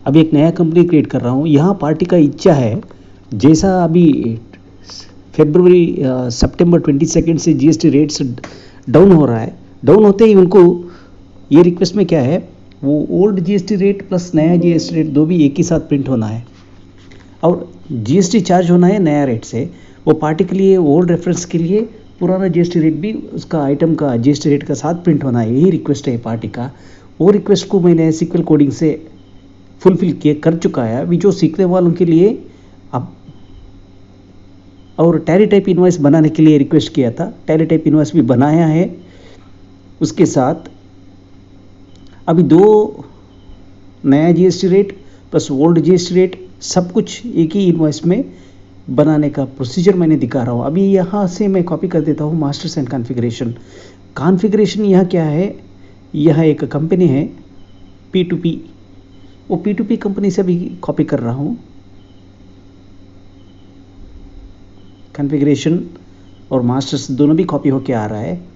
अभी एक नया कंपनी क्रिएट कर रहा हूँ। यहाँ पार्टी का इच्छा है जैसा अभी सितंबर 22 से जीएसटी रेट्स डाउन हो रहा है, डाउन होते ही उनको ये रिक्वेस्ट में क्या है, वो ओल्ड जीएसटी रेट प्लस नया जीएसटी रेट दो भी एक ही साथ प्रिंट होना है और जीएसटी चार्ज होना है नया रेट से। वो पार्टी के लिए ओल्ड रेफरेंस के लिए पुराना जीएसटी रेट भी उसका आइटम का जीएसटी रेट का साथ प्रिंट होना है, यही रिक्वेस्ट है पार्टी का। वो रिक्वेस्ट को मैंने सीक्वल कोडिंग से फुलफिल किए कर चुका है। अभी जो सीखने वालों के लिए अब और टैली टाइप इनवॉइस बनाने के लिए रिक्वेस्ट किया था, टैली टाइप इनवॉइस भी बनाया है। उसके साथ अभी दो नया GST rate plus old GST rate सब कुछ एक ही इनवॉइस में बनाने का प्रोसीजर मैंने दिखा रहा हूँ। अभी यहाँ से मैं कॉपी कर देता हूँ मास्टर्स एंड कॉन्फ़िगरेशन। कॉन्फ़िगरेशन यहाँ क्या है, यह एक कंपनी है P2P, वो P2P कंपनी से भी कॉपी कर रहा हूँ। कॉन्फ़िगरेशन और मास्टर्स दोनों भी कॉपी होके आ रहा है।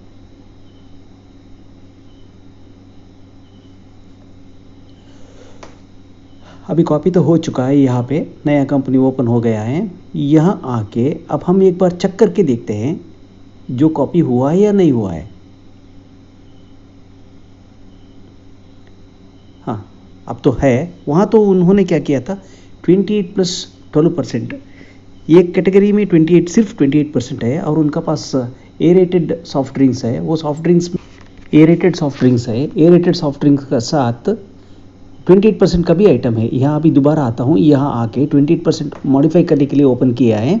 अभी कॉपी तो हो चुका है, यहाँ पे नया कंपनी ओपन हो गया है। यहाँ आके अब हम एक बार चेक करके देखते हैं जो कॉपी हुआ है या नहीं हुआ है। हाँ, अब तो है। वहाँ तो उन्होंने क्या किया था, 28 प्लस 12%, एक कैटेगरी में 28 सिर्फ 28% है और उनका पास एरेटेड सॉफ्ट ड्रिंक्स है। वो soft drinks aerated soft drinks है, एरेटेड सॉफ्ट ड्रिंक्स का साथ 28% का भी आइटम है। यहाँ अभी दोबारा आता हूँ, यहाँ आके 28% मॉडिफाई करने के लिए ओपन किया है।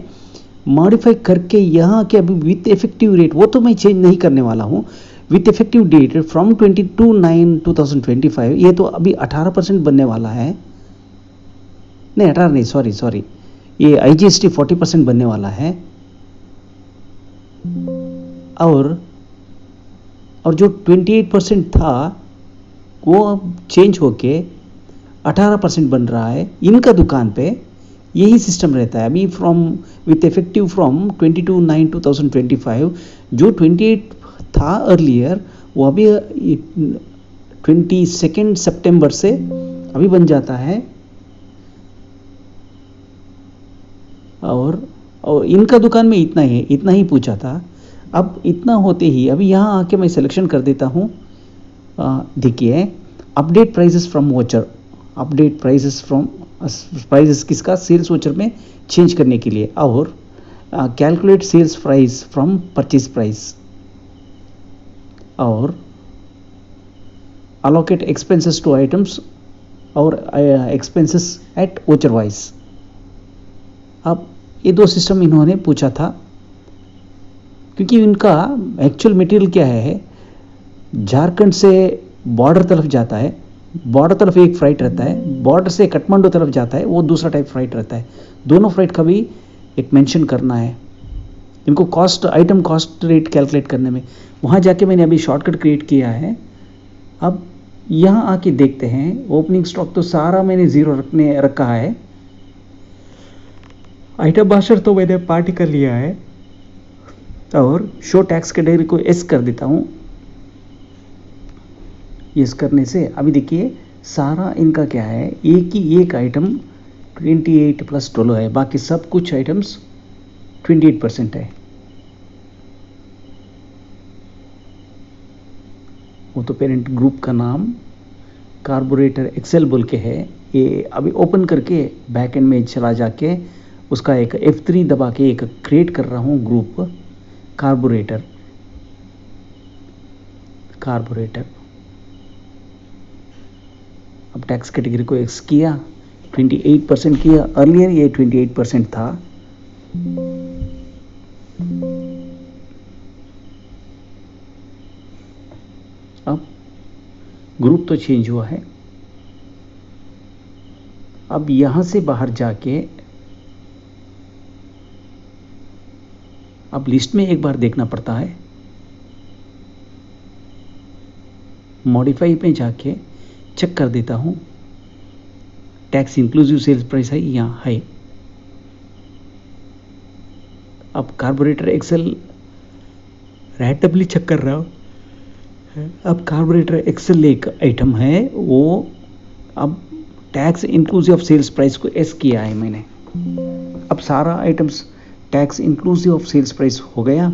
मॉडिफाई करके यहाँ के अभी विथ इफेक्टिव रेट वो तो मैं चेंज नहीं करने वाला हूँ। विथ इफेक्टिव डेट फ्रॉम 22/9/2025 ये तो अभी 18% बनने वाला है। नहीं 18 नहीं, सॉरी, ये IGST 40% बनने वाला है। और जो 28% था वो अब चेंज होके 18% बन रहा है। इनका दुकान पे यही सिस्टम रहता है। अभी विथ इफेक्टिव फ्रॉम 22/9/2025 जो 28 था अर्लियर वो अभी 22 सितंबर से अभी बन जाता है। और इनका दुकान में इतना ही पूछा था। अब इतना होते ही अभी यहाँ आके मैं सिलेक्शन कर देता हूँ। देखिए update prices from voucher, update prices किसका, सेल्स वोचर में चेंज करने के लिए। और calculate sales price from purchase price और allocate expenses to items और expenses at voucher wise। अब ये दो सिस्टम इन्होंने पूछा था क्योंकि इनका एक्चुअल मटेरियल क्या है, झारखंड से बॉर्डर तरफ जाता है, बॉर्डर तरफ एक फ्लाइट रहता है, बॉर्डर से काठमांडू तरफ जाता है वो दूसरा टाइप फ्लाइट रहता है। दोनों फ्लाइट का भी एक मेंशन करना है इनको आइटम कॉस्ट रेट कैलकुलेट करने में। वहाँ जाके मैंने अभी शॉर्टकट क्रिएट किया है। अब यहाँ आके देखते हैं, ओपनिंग स्टॉक तो सारा मैंने 0 रखा है। आइटम मास्टर तो मैंने पार्टी कर लिया है और शो टैक्स कैटेगरी को एस कर देता हूँ। एस करने से अभी देखिए सारा इनका क्या है, एक आइटम 28 प्लस 12 है, बाकी सब कुछ आइटम्स 28% है। वो तो पेरेंट ग्रुप का नाम कार्बोरेटर एक्सेल बोल के है। ये अभी ओपन करके बैक एंड में चला जाके उसका एक F3 दबा के एक क्रिएट कर रहा हूँ ग्रुप कार्बोरेटर। अब टैक्स कैटेगरी को एक्स किया, 28% किया। अर्लियर ये 28% था। अब ग्रुप तो चेंज हुआ है। अब यहां से बाहर जाके अब लिस्ट में एक बार देखना पड़ता है। मॉडिफाई पे जाके चेक कर देता हूं, टैक्स इंक्लूसिव सेल्स प्राइस है यहाँ है। अब कार्बोरेटर एक्सेल रैंडमली चेक कर रहा हूँ। अब कार्बोरेटर एक्सेल एक आइटम है, वो अब tax inclusive of sales price को एस किया है मैंने। अब सारा items tax inclusive of sales price हो गया।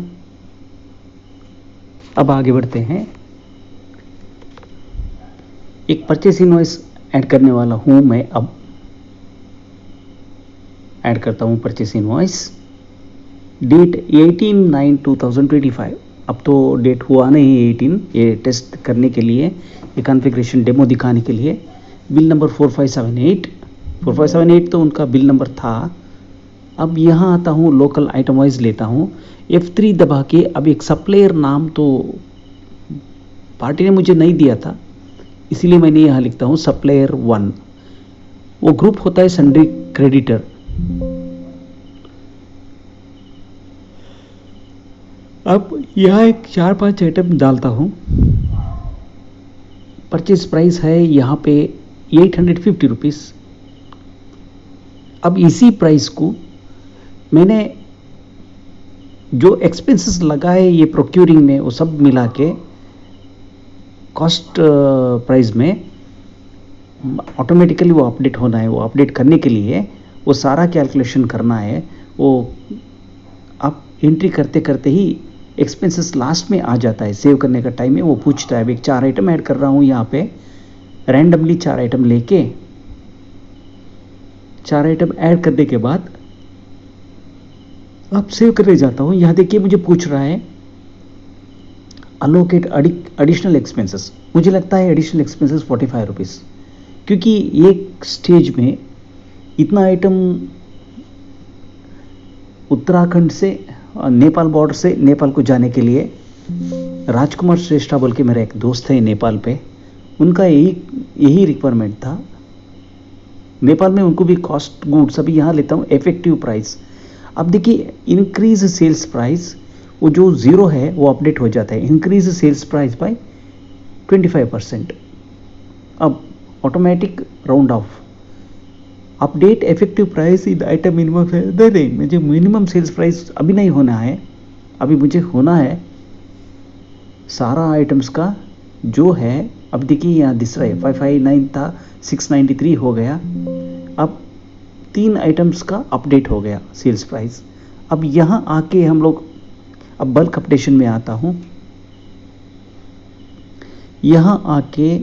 अब आगे बढ़ते हैं, एक परचेस इनवॉइस ऐड करने वाला हूं मैं। अब ऐड करता हूं परचेस इनवॉइस, डेट 18/9/2025। अब तो डेट हुआ नहीं 18, ये टेस्ट करने के लिए, ये कॉन्फ़िगरेशन डेमो दिखाने के लिए। बिल नंबर 4578 तो उनका बिल नंबर था। अब यहाँ आता हूँ, लोकल आइटम वाइज लेता हूँ, F3 दबा के। अब एक सप्लायर नाम तो पार्टी ने मुझे नहीं दिया था, इसलिए मैंने यहाँ लिखता हूँ सप्लायर 1। वो ग्रुप होता है सन्ड्री क्रेडिटर। अब यहाँ एक 4-5 आइटम डालता हूँ। परचेज प्राइस है यहाँ पे 850 रुपीज़। अब इसी प्राइस को मैंने जो एक्सपेंसेस लगाए ये प्रोक्यूरिंग में, वो सब मिला के कॉस्ट प्राइस में ऑटोमेटिकली वो अपडेट होना है। वो अपडेट करने के लिए वो सारा कैलकुलेशन करना है। वो आप एंट्री करते करते ही एक्सपेंसेस लास्ट में आ जाता है। सेव करने का टाइम में वो पूछता है। अब एक 4 आइटम ऐड कर रहा हूँ यहाँ पे, रैंडमली 4 आइटम लेके 4 आइटम ऐड करने के बाद अब सेव करने जाता हूँ। यहाँ देखिए मुझे पूछ रहा है अलोकेट एडिशनल एक्सपेंसेस। मुझे लगता है एडिशनल एक्सपेंसेस 45 रुपीज़, क्योंकि एक स्टेज में इतना आइटम उत्तराखंड से नेपाल बॉर्डर से नेपाल को जाने के लिए, राजकुमार श्रेष्ठा बोल के मेरा एक दोस्त है नेपाल पे, उनका यही रिक्वायरमेंट था। नेपाल में उनको भी कॉस्ट गुड्स। अभी यहाँ लेता हूँ इफेक्टिव प्राइस। अब देखिए इंक्रीज सेल्स प्राइस, वो जो ज़ीरो है वो अपडेट हो जाता है। Increase sales price by 25%। अब automatic round off, update effective price in item invoice है। मुझे मिनिमम सेल्स प्राइस अभी नहीं होना है, अभी मुझे होना है सारा आइटम्स का जो है। अब देखिए यहाँ दिख रहा है 559 था, 693 हो गया। अब 3 आइटम्स का अपडेट हो गया सेल्स प्राइस। अब यहाँ आके हम लोग, अब बल्क अपडेशन में आता हूँ। यहाँ आके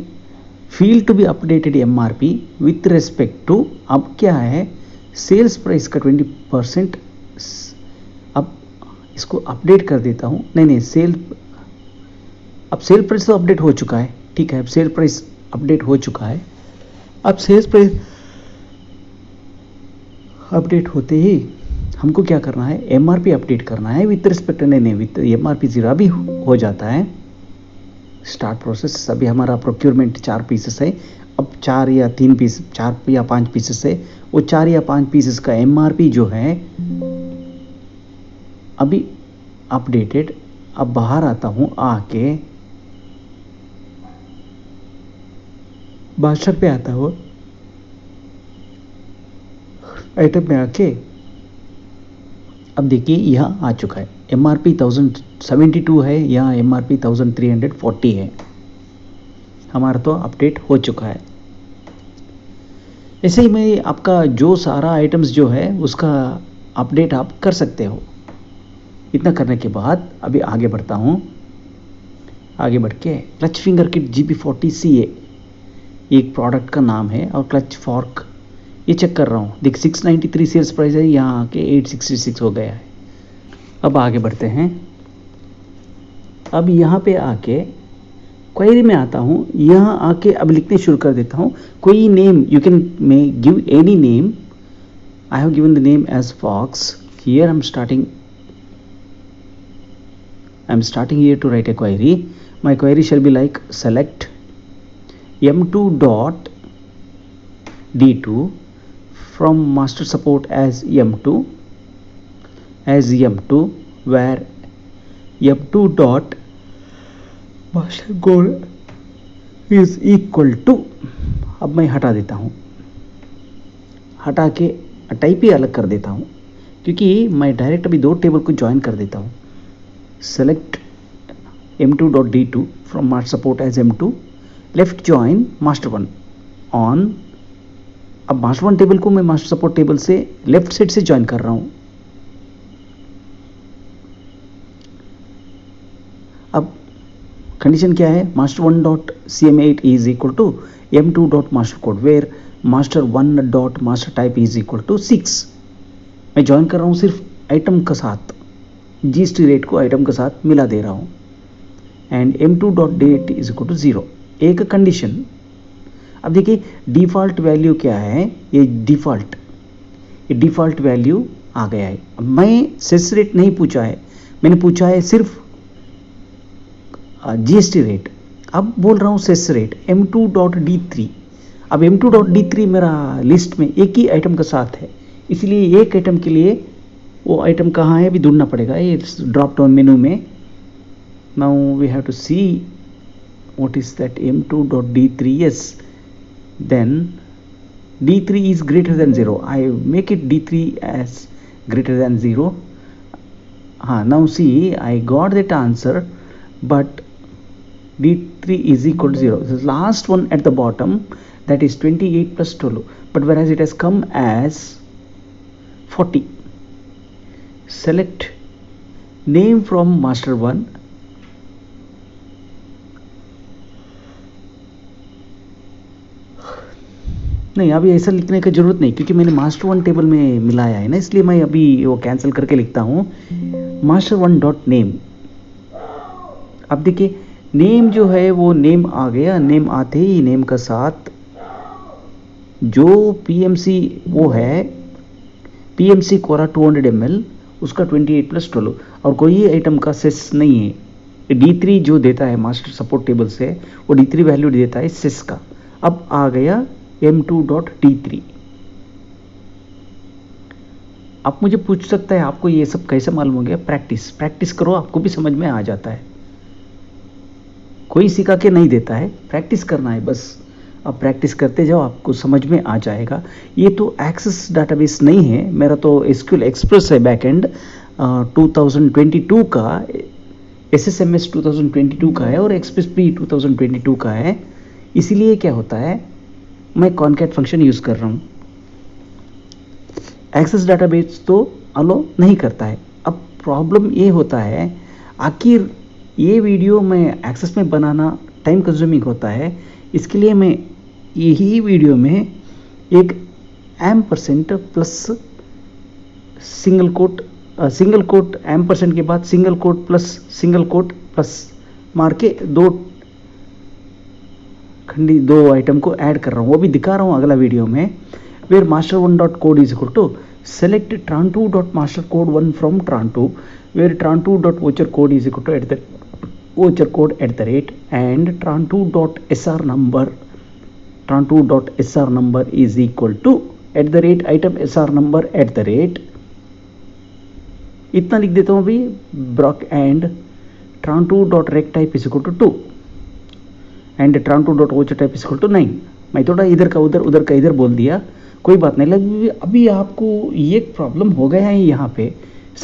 field to be updated MRP with respect to, अब क्या है सेल्स प्राइस का 20%। अब इसको अपडेट कर देता हूँ। नहीं, अब सेल प्राइस तो अपडेट हो चुका है, ठीक है। अब सेल प्राइस अपडेट हो चुका है। अब सेल्स प्राइस अपडेट होते ही हमको क्या करना है, MRP अपडेट करना है विथ रिस्पेक्ट। नहीं, विथ MRP 0 भी हो जाता है। Start process. अभी हमारा प्रोक्योरमेंट 4 पीसेस है। अब 4 या 3 पीस, 4 या 5 पीसेस है। वो 4 या 5 पीसेस का MRP जो है अभी अपडेटेड। अब बाहर आता हूँ, आके बादशाह पे आता हूँ, आइटम में आके अब देखिए यहाँ आ चुका है। MRP 1072 है, यहाँ MRP 1340 है। हमारा तो अपडेट हो चुका है। ऐसे ही मैं आपका जो सारा आइटम्स जो है उसका अपडेट आप कर सकते हो। इतना करने के बाद अभी आगे बढ़ता हूँ। आगे बढ़ के क्लच फिंगर किट GB40CA एक प्रोडक्ट का नाम है, और क्लच फॉर्क ये चेक कर रहा हूँ। देख 693 सेल्स प्राइस है, यहाँ आके 866 हो गया है। अब आगे बढ़ते हैं। अब यहाँ पे आके क्वेरी में आता हूँ। यहाँ आके अब लिखने शुरू कर देता हूँ। कोई name you can may give any name. I have given the name as fox. Here I am starting here to write a query. My query shall be like select m2.d2 from master support as m2 where m2 dot master goal is equal to, अब मैं हटा देता हूँ, हटा के type ही अलग कर देता हूँ, क्योंकि मैं डायरेक्ट अभी 2 टेबल को ज्वाइन कर देता हूँ। select m2.d2 from master support as m2 left join master 1 on अब मास्टर वन टेबल को मैं मास्टर सपोर्ट टेबल से लेफ्ट साइड से ज्वाइन कर रहा हूं। अब कंडीशन क्या है, master one dot CM8 is equal to M2 dot master code where master one dot master type is equal to 6। मैं ज्वाइन कर रहा हूं सिर्फ आइटम के साथ, GST रेट को आइटम के साथ मिला दे रहा हूं। And M2 dot date is equal to 0, एक कंडीशन। अब देखिए डिफॉल्ट वैल्यू क्या है, ये डिफॉल्ट वैल्यू आ गया है। अब मैं सेस रेट नहीं पूछा है, मैंने पूछा है सिर्फ GST रेट। अब बोल रहा हूँ सेस रेट M2.D3। अब M2.D3 मेरा लिस्ट में एक ही आइटम के साथ है, इसलिए एक आइटम के लिए वो आइटम कहाँ है अभी ढूंढना पड़ेगा ये ड्रॉप डाउन मेनू में। Now we have to see what is that M2.D3। yes, then D3 is greater than 0. I make it D3 as greater than 0. Now see, I got that answer, but D3 is equal to 0. The last one at the bottom, that is 28 plus 12, but whereas it has come as 40. Select name from master 1. नहीं, अभी ऐसा लिखने की जरूरत नहीं, क्योंकि मैंने master one table में मिलाया है ना, इसलिए मैं अभी वो कैंसिल करके लिखता हूँ मास्टर वन डॉट नेम। अब देखिए नेम जो है वो नेम आ गया, नेम आते ही नेम का साथ जो PMC वो है PMC कोरा 200 ml, उसका 28 प्लस 12, और कोई आइटम का सेस नहीं है। D3 जो देता है मास्टर सपोर्ट टेबल से, वो D3 वैल्यू देता है सेस का। अब आ गया M2.D3। आप मुझे पूछ सकता है आपको ये सब कैसे मालूम हो गया? प्रैक्टिस करो, आपको भी समझ में आ जाता है। कोई सिखा के नहीं देता है, प्रैक्टिस करना है बस। आप प्रैक्टिस करते जाओ, आपको समझ में आ जाएगा। ये तो एक्सेस डाटाबेस नहीं है, मेरा तो SQL एक्सप्रेस है बैकएंड 2022 का, SSMS 2022 का है और एक्सप्रेस भी 2022 का है। इसीलिए क्या होता है, मैं कॉनकैट फंक्शन यूज कर रहा हूँ। एक्सेस डाटाबेस तो अलो नहीं करता है। अब प्रॉब्लम ये होता है, आखिर ये वीडियो मैं एक्सेस में बनाना टाइम कंज्यूमिंग होता है, इसके लिए मैं यही वीडियो में एक %% प्लस सिंगल कोट %% के बाद सिंगल कोट प्लस मार के दो आइटम को ऐड कर रहा हूँ, वो भी दिखा रहा हूँ अगला वीडियो में। Where master one dot code is equal to select tran2 dot master code 1 from tran2, where tran2 dot voucher code is equal to at the voucher code at the rate and tran2.sr number is equal to at the rate item sr number at the rate। इतना लिख देता हूँ अभी Brock and tran2.rect type is equal to 2 and tran2.voucher type is equal to 9। मैं थोड़ा इधर का उधर का इधर बोल दिया, कोई बात नहीं। लग अभी आपको ये प्रॉब्लम हो गया है, यहाँ पे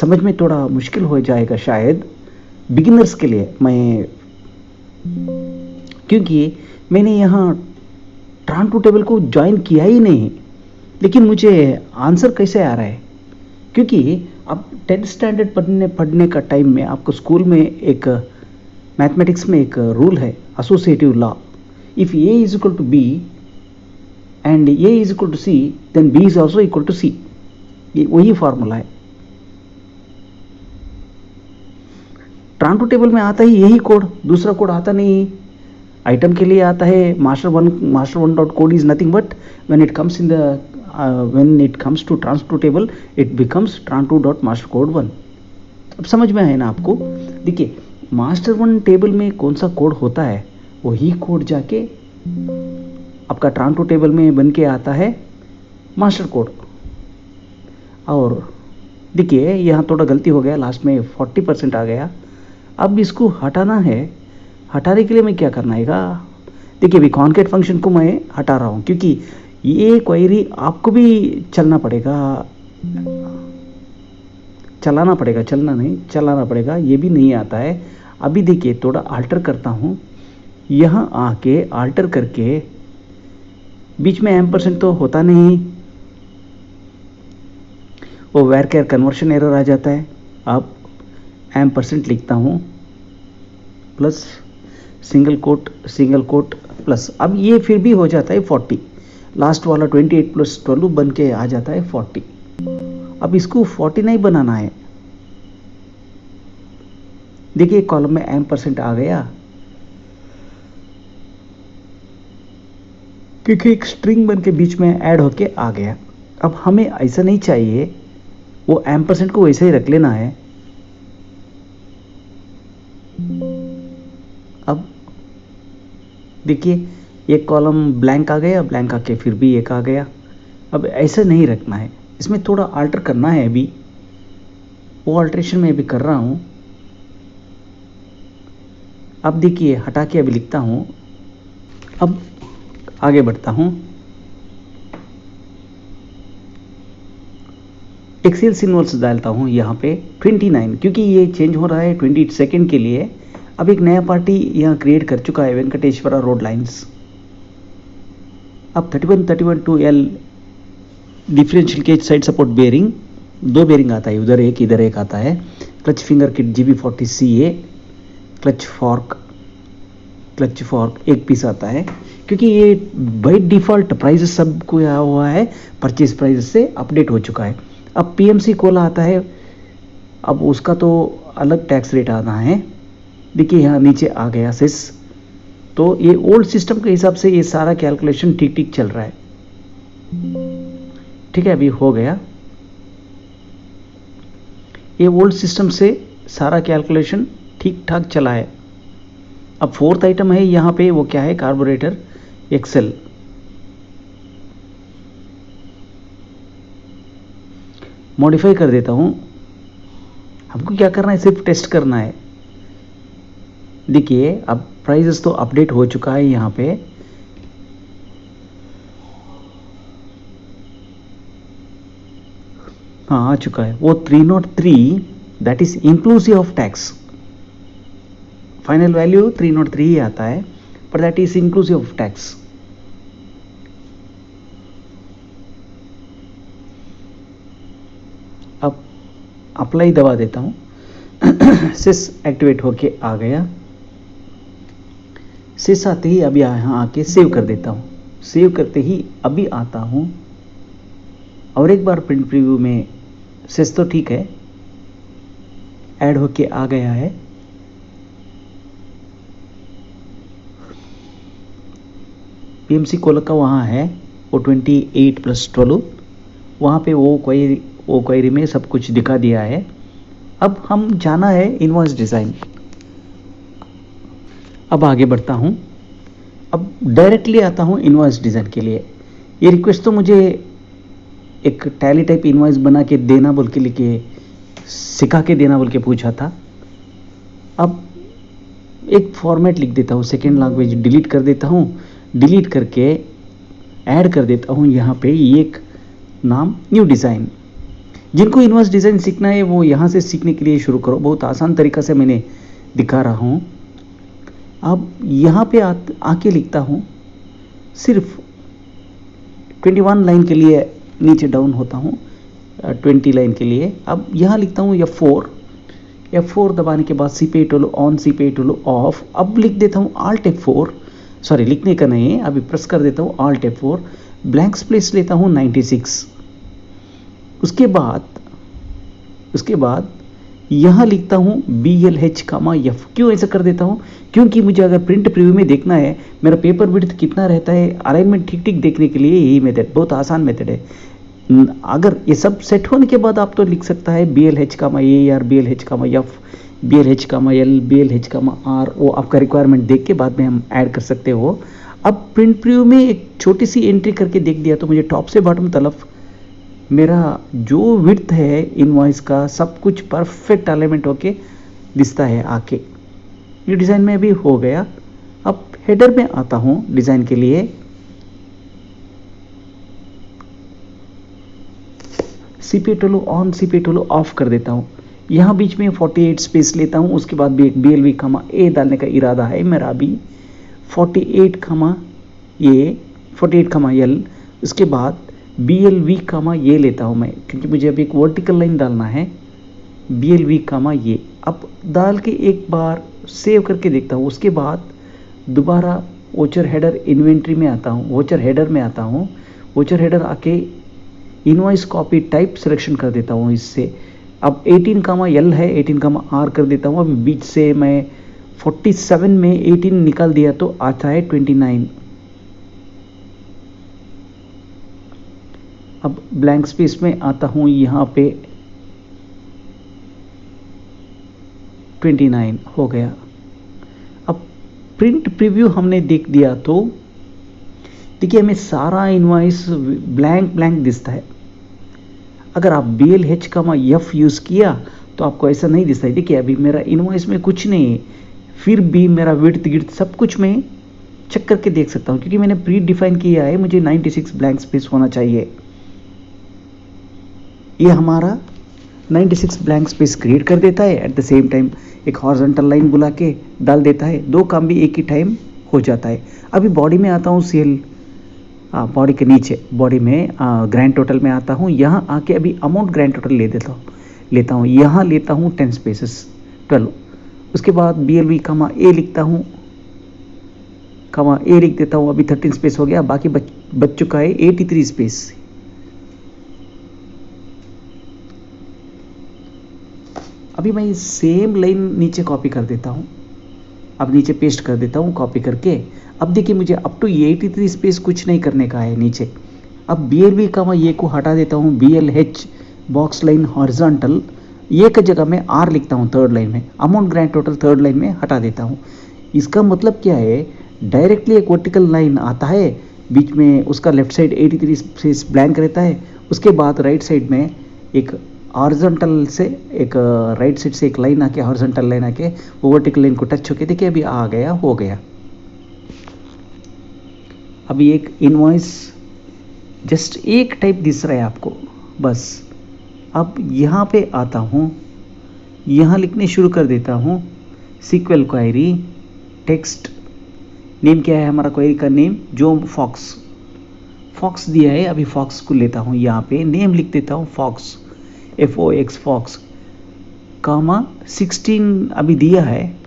समझ में थोड़ा मुश्किल हो जाएगा शायद बिगिनर्स के लिए। मैं क्योंकि मैंने यहाँ tran2 टेबल को ज्वाइन किया ही नहीं, लेकिन मुझे आंसर कैसे आ रहा है? क्योंकि अब 10th स्टैंडर्ड पढ़ने का टाइम में आपको स्कूल में एक मैथमेटिक्स में एक रूल है, associative law. If A is equal to B and A is equal to C, then B is also equal to C। ये वही फॉर्मूला है। tran2 टेबल में आता ही यही कोड, दूसरा कोड आता नहीं। आइटम के लिए आता है master one dot code is nothing but when it comes to tran2 table it becomes tran2 dot master code 1। अब समझ में आए ना आपको? देखिए मास्टर वन टेबल में कौन सा कोड होता है, वही कोड जाके आपका tran2 टेबल में बन के आता है मास्टर कोड। और देखिए यहाँ थोड़ा गलती हो गया, लास्ट में 40% आ गया। अब इसको हटाना है, हटाने के लिए मैं क्या करना है? देखिए अभी कॉनकैट फंक्शन को मैं हटा रहा हूँ, क्योंकि ये क्वेरी आपको भी चलाना पड़ेगा, ये भी नहीं आता है। अभी देखिए थोड़ा आल्टर करता हूँ, यहाँ आके आल्टर करके बीच में एम% तो होता नहीं, वो वेर केयर कन्वर्शन एरर आ जाता है। अब एम% लिखता हूँ प्लस सिंगल कोट प्लस, अब ये फिर भी हो जाता है 40, लास्ट वाला 28 + 12 बन के आ जाता है 40। अब इसको 40 नहीं बनाना है, देखिए कॉलम में एम% आ गया, क्योंकि एक स्ट्रिंग बन के बीच में ऐड होके आ गया। अब हमें ऐसा नहीं चाहिए, वो एम% को वैसे ही रख लेना है। अब देखिए एक कॉलम ब्लैंक आ गया, ब्लैंक आके फिर भी एक आ गया। अब ऐसा नहीं रखना है, इसमें थोड़ा आल्टर करना है। अभी वो अल्ट्रेशन मैं अभी कर रहा हूँ। अब देखिए हटा के अभी लिखता हूँ, अब आगे बढ़ता हूँ। एक्सेल सिम्बल्स डालता हूँ यहाँ पे 29, क्योंकि ये चेंज हो रहा है 22 के लिए। अब एक नया पार्टी यहाँ क्रिएट कर चुका है, वेंकटेश्वरा रोड लाइन्स। अब 31 two L differential cage side support bearing, 2 bearing आता है, उधर एक इधर एक आता है। Clutch finger kit GB40CA, clutch fork एक पीस आता है, क्योंकि ये बाई डिफ़ॉल्ट प्राइस सबको आया हुआ है, परचेज प्राइस से अपडेट हो चुका है। अब PMC कोला आता है, अब उसका तो अलग टैक्स रेट आना है। देखिए यहाँ नीचे आ गया सेस, तो ये ओल्ड सिस्टम के हिसाब से ये सारा कैलकुलेशन ठीक चल रहा है। ठीक है, अभी हो गया। ये ओल्ड सिस्टम से सारा कैलकुलेशन ठीक ठाक चला है। अब 4th आइटम है यहाँ पे, वो क्या है, कार्बोरेटर एक्सेल। मॉडिफाई कर देता हूँ। हमको क्या करना है, सिर्फ टेस्ट करना है। देखिए अब प्राइसेस तो अपडेट हो चुका है यहाँ पे। हाँ आ चुका है, वो 303, that is inclusive of tax. Final value 303 ही आता है, पर that is inclusive of tax. अब अप्लाई दबा देता हूँ, सिस एक्टिवेट होके आ गया। सिस आते ही अभी यहाँ आके सेव कर देता हूँ। सेव करते ही अभी आता हूँ और एक बार प्रिंट प्रीव्यू में सिस तो ठीक है, ऐड होके आ गया है। PMC कोलक का वहाँ है, वो 28 + 12, वहाँ पे वो क्वेरी में सब कुछ दिखा दिया है। अब हम जाना है इनवॉइस डिज़ाइन। अब आगे बढ़ता हूँ, अब डायरेक्टली आता हूँ इनवॉइस डिज़ाइन के लिए। ये रिक्वेस्ट तो मुझे एक टैली टाइप इनवॉइस बना के देना बोल के लिखे, सिखा के देना बोल के पूछा था। अब एक फॉर्मेट लिख देता हूँ, सेकेंड लैंग्वेज डिलीट कर देता हूँ, डिलीट करके ऐड कर देता हूँ यहाँ पे एक नाम न्यू डिज़ाइन। जिनको इनवॉइस डिज़ाइन सीखना है वो यहाँ से सीखने के लिए शुरू करो, बहुत आसान तरीका से मैंने दिखा रहा हूँ। अब यहाँ पे आके लिखता हूँ, सिर्फ 21 लाइन के लिए नीचे डाउन होता हूँ, 20 लाइन के लिए। अब यहाँ लिखता हूँ F4 दबाने के बाद CPA ऑन CPA ऑफ। अब लिख देता हूँ Alt F4, सॉरी लिखने का नहीं है, अभी प्रेस कर देता हूँ Alt F4, ब्लैंक स्पेस लेता हूँ 96। उसके बाद यहाँ लिखता हूँ BLH, F। क्यों ऐसा कर देता हूँ, क्योंकि मुझे अगर प्रिंट प्रीव्यू में देखना है मेरा पेपर विड्थ कितना रहता है, अलाइनमेंट ठीक देखने के लिए यही मेथड बहुत आसान मेथड है। अगर ये सब सेट होने के बाद आप तो लिख सकता है BLH, AR, BLH, F, BLH, L, BLH, R, वो आपका रिक्वायरमेंट देख के बाद में हम ऐड कर सकते हो। अब प्रिंट प्रीव्यू में एक छोटी सी एंट्री करके देख दिया तो मुझे टॉप से बॉटम तरफ मेरा जो विड्थ है इनवॉइस का सब कुछ परफेक्ट अलाइनमेंट होके दिखता है आके। ये डिज़ाइन में भी हो गया। अब हेडर में आता हूँ डिज़ाइन के लिए, CPA ऑन CPA ऑफ कर देता हूँ। यहाँ बीच में 48 स्पेस लेता हूँ, उसके बाद भी एक BLV, A डालने का इरादा है मेरा अभी। 48, A 48 कमा एल, उसके बाद बी एल वी कामा ये लेता हूँ मैं, क्योंकि मुझे अभी एक वर्टिकल लाइन डालना है, बी एल वी कामा ये। अब डाल के एक बार सेव करके देखता हूँ, उसके बाद दोबारा वोचर हेडर इन्वेंट्री में आता हूँ, वोचर हेडर में आता हूँ, वोचर हेडर आके इनवॉइस कॉपी टाइप सिलेक्शन कर देता हूँ इससे। अब 18 कामा एल है, 18 कामा आर कर देता हूँ। अभी बीच से मैं 47 में 18 निकाल दिया तो आता है 29। अब ब्लैंक स्पेस में आता हूँ, यहाँ पे 29 हो गया। अब प्रिंट प्रीव्यू हमने देख दिया तो देखिए हमें सारा इनवॉइस ब्लैंक ब्लैंक दिखता है। अगर आप बी एल एच का एफ यूज़ किया तो आपको ऐसा नहीं दिखता है। देखिए अभी मेरा इनवॉइस में कुछ नहीं है, फिर भी मेरा विड्थ गिड्थ सब कुछ मैं चेक करके देख सकता हूँ, क्योंकि मैंने प्री डिफाइन किया है मुझे 96 ब्लैंक स्पेस होना चाहिए। ये हमारा 96 ब्लैंक स्पेस क्रिएट कर देता है, एट द सेम टाइम एक हॉरिजॉन्टल लाइन बुला के डाल देता है। दो काम भी एक ही टाइम हो जाता है। अभी बॉडी में आता हूँ, सेल बॉडी के नीचे बॉडी में ग्रैंड टोटल में आता हूँ। यहाँ आके अभी अमाउंट ग्रैंड टोटल लेता हूँ, यहाँ लेता हूँ 10 स्पेसेस 12। उसके बाद बी एल वी कामा ए लिखता हूँ, कामा ए लिख देता हूँ। अभी 13 स्पेस हो गया, बाकी बच चुका है 83 स्पेस। अभी मैं सेम लाइन नीचे कॉपी कर देता हूँ, अब नीचे पेस्ट कर देता हूँ कॉपी करके। अब देखिए मुझे अप टू 83 स्पेस कुछ नहीं करने का है नीचे। अब बी एल वी कामा ये को हटा देता हूँ, B L H box line horizontal ये की जगह में आर लिखता हूँ थर्ड लाइन में, amount grand total third line में हटा देता हूँ। इसका मतलब क्या है, डायरेक्टली एक वर्टिकल लाइन आता है, बीच में उसका लेफ्ट साइड 83 स्पेस ब्लैंक रहता है, उसके बाद राइट साइड में एक हॉरिजॉन्टल से एक राइट साइड से एक लाइन आके हॉरिजॉन्टल लाइन आके वो वर्टिकल लाइन को टच होके देखिए अभी आ गया, हो गया। अभी एक इनवॉइस जस्ट एक टाइप दिख रहा है आपको बस। अब यहाँ पे आता हूँ, यहाँ लिखने शुरू कर देता हूँ सीक्वल क्वेरी टेक्स्ट। नेम क्या है हमारा क्वेरी का नेम, जो फॉक्स दिया है। अभी फॉक्स को लेता हूँ, यहाँ पे नेम लिख देता हूँ फॉक्स, FOX फॉक्स कामा 16 अभी दिया है,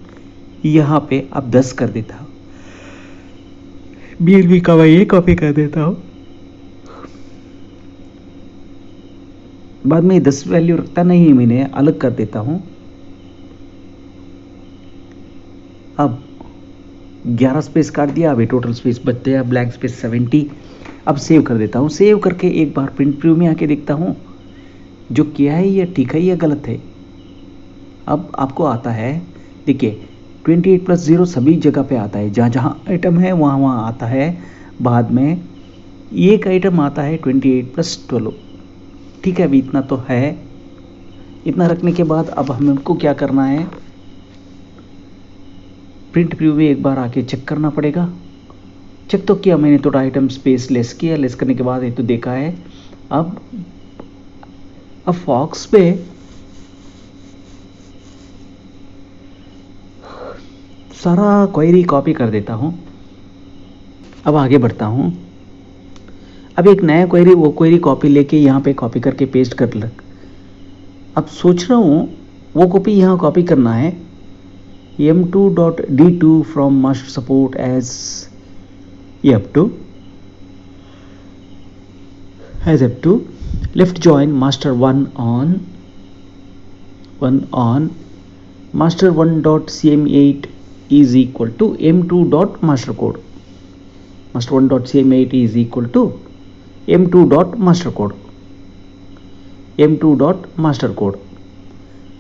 यहाँ पे अब 10 कर देता हूँ। BLB का ये कॉपी कर देता हूँ, बाद में 10 वैल्यू रखता नहीं है, मैंने अलग कर देता हूँ। अब 11 स्पेस काट दिया, अभी टोटल स्पेस बच गया ब्लैंक स्पेस 70। अब सेव कर देता हूँ। सेव करके एक बार प्रिंट प्रीव्यू में आके देखता हूँ जो किया है ये ठीक है या गलत है। अब आपको आता है, देखिए 28+0 सभी जगह पे आता है, जहाँ जहाँ आइटम है वहाँ वहाँ आता है। बाद में एक आइटम आता है 28+12, ठीक है। अभी इतना तो है। इतना रखने के बाद अब हमको क्या करना है, प्रिंट प्रीव्यू में एक बार आके चेक करना पड़ेगा। चेक तो किया मैंने, थोड़ा आइटम स्पेस लेस किया, लेस करने के बाद ये तो देखा है। अब फॉक्स पे सारा क्वेरी कॉपी कर देता हूँ। अब आगे बढ़ता हूँ। अब एक नया क्वेरी, वो क्वेरी कॉपी लेके यहाँ पे कॉपी करके पेस्ट कर लग। अब सोच रहा हूँ वो कॉपी यहाँ कॉपी करना है, m2.d2 from master support as f2 left join master 1 on master 1.cm8 is equal to m2.master code. master 1.cm8 is equal to m2.master code,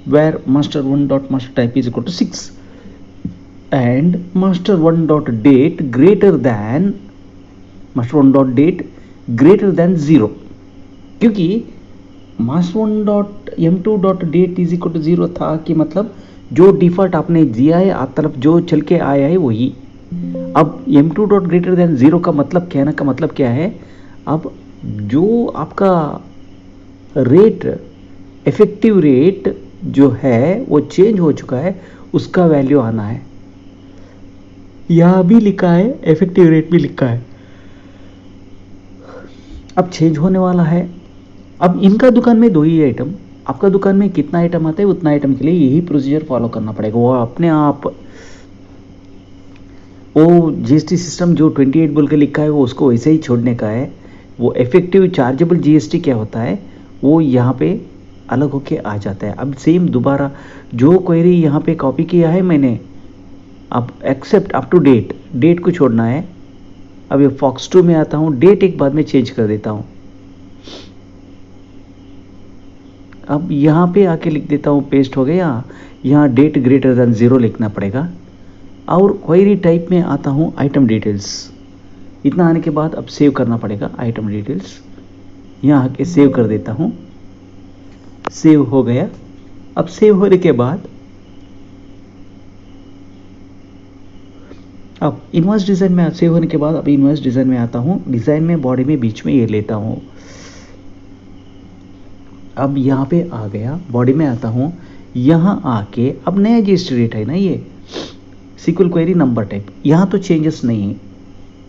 where master 1.master type is equal to 6 and master 1.date greater than 0, क्योंकि master 1.m2.date is equal to 0 था कि मतलब जो default आपने दिया है आप तरफ जो चल के आया है वही। अब m2.greater than 0 का मतलब कहने का मतलब क्या है, अब जो आपका रेट इफेक्टिव रेट जो है वो चेंज हो चुका है, उसका वैल्यू आना है। यहाँ भी लिखा है, इफेक्टिव रेट भी लिखा है। अब चेंज होने वाला है। अब इनका दुकान में 2 ही आइटम, आपका दुकान में कितना आइटम आता है उतना आइटम के लिए यही प्रोसीजर फॉलो करना पड़ेगा। वो अपने आप वो जीएसटी सिस्टम जो 28 बोल के लिखा है वो उसको वैसे ही छोड़ने का है। वो इफेक्टिव चार्जेबल जीएसटी क्या होता है वो यहाँ पे अलग होके आ जाता है। अब सेम दोबारा जो क्वेरी यहाँ पे कॉपी किया है मैंने, अब except up to date, date को छोड़ना है। अब ये फॉक्स 2 में आता हूँ, डेट एक बाद में चेंज कर देता हूँ। अब यहाँ पे आके लिख देता हूँ, पेस्ट हो गया। यहाँ डेट ग्रेटर देन 0 लिखना पड़ेगा। और क्वेरी टाइप में आता हूँ आइटम डिटेल्स। इतना आने के बाद अब सेव करना पड़ेगा आइटम डिटेल्स। यहाँ आके सेव कर देता हूँ, सेव हो गया। अब सेव होने के बाद अब इनवॉइस डिज़ाइन में सेव होने के बाद अब इनवॉइस डिज़ाइन में आता हूँ। डिज़ाइन में बॉडी में बीच में ये लेता हूँ। अब यहाँ पे आ गया, बॉडी में आता हूँ। यहाँ आके अब नया जीएसटी रेट है ना, ये सीक्वल क्वेरी नंबर टाइप, यहाँ तो चेंजेस नहीं है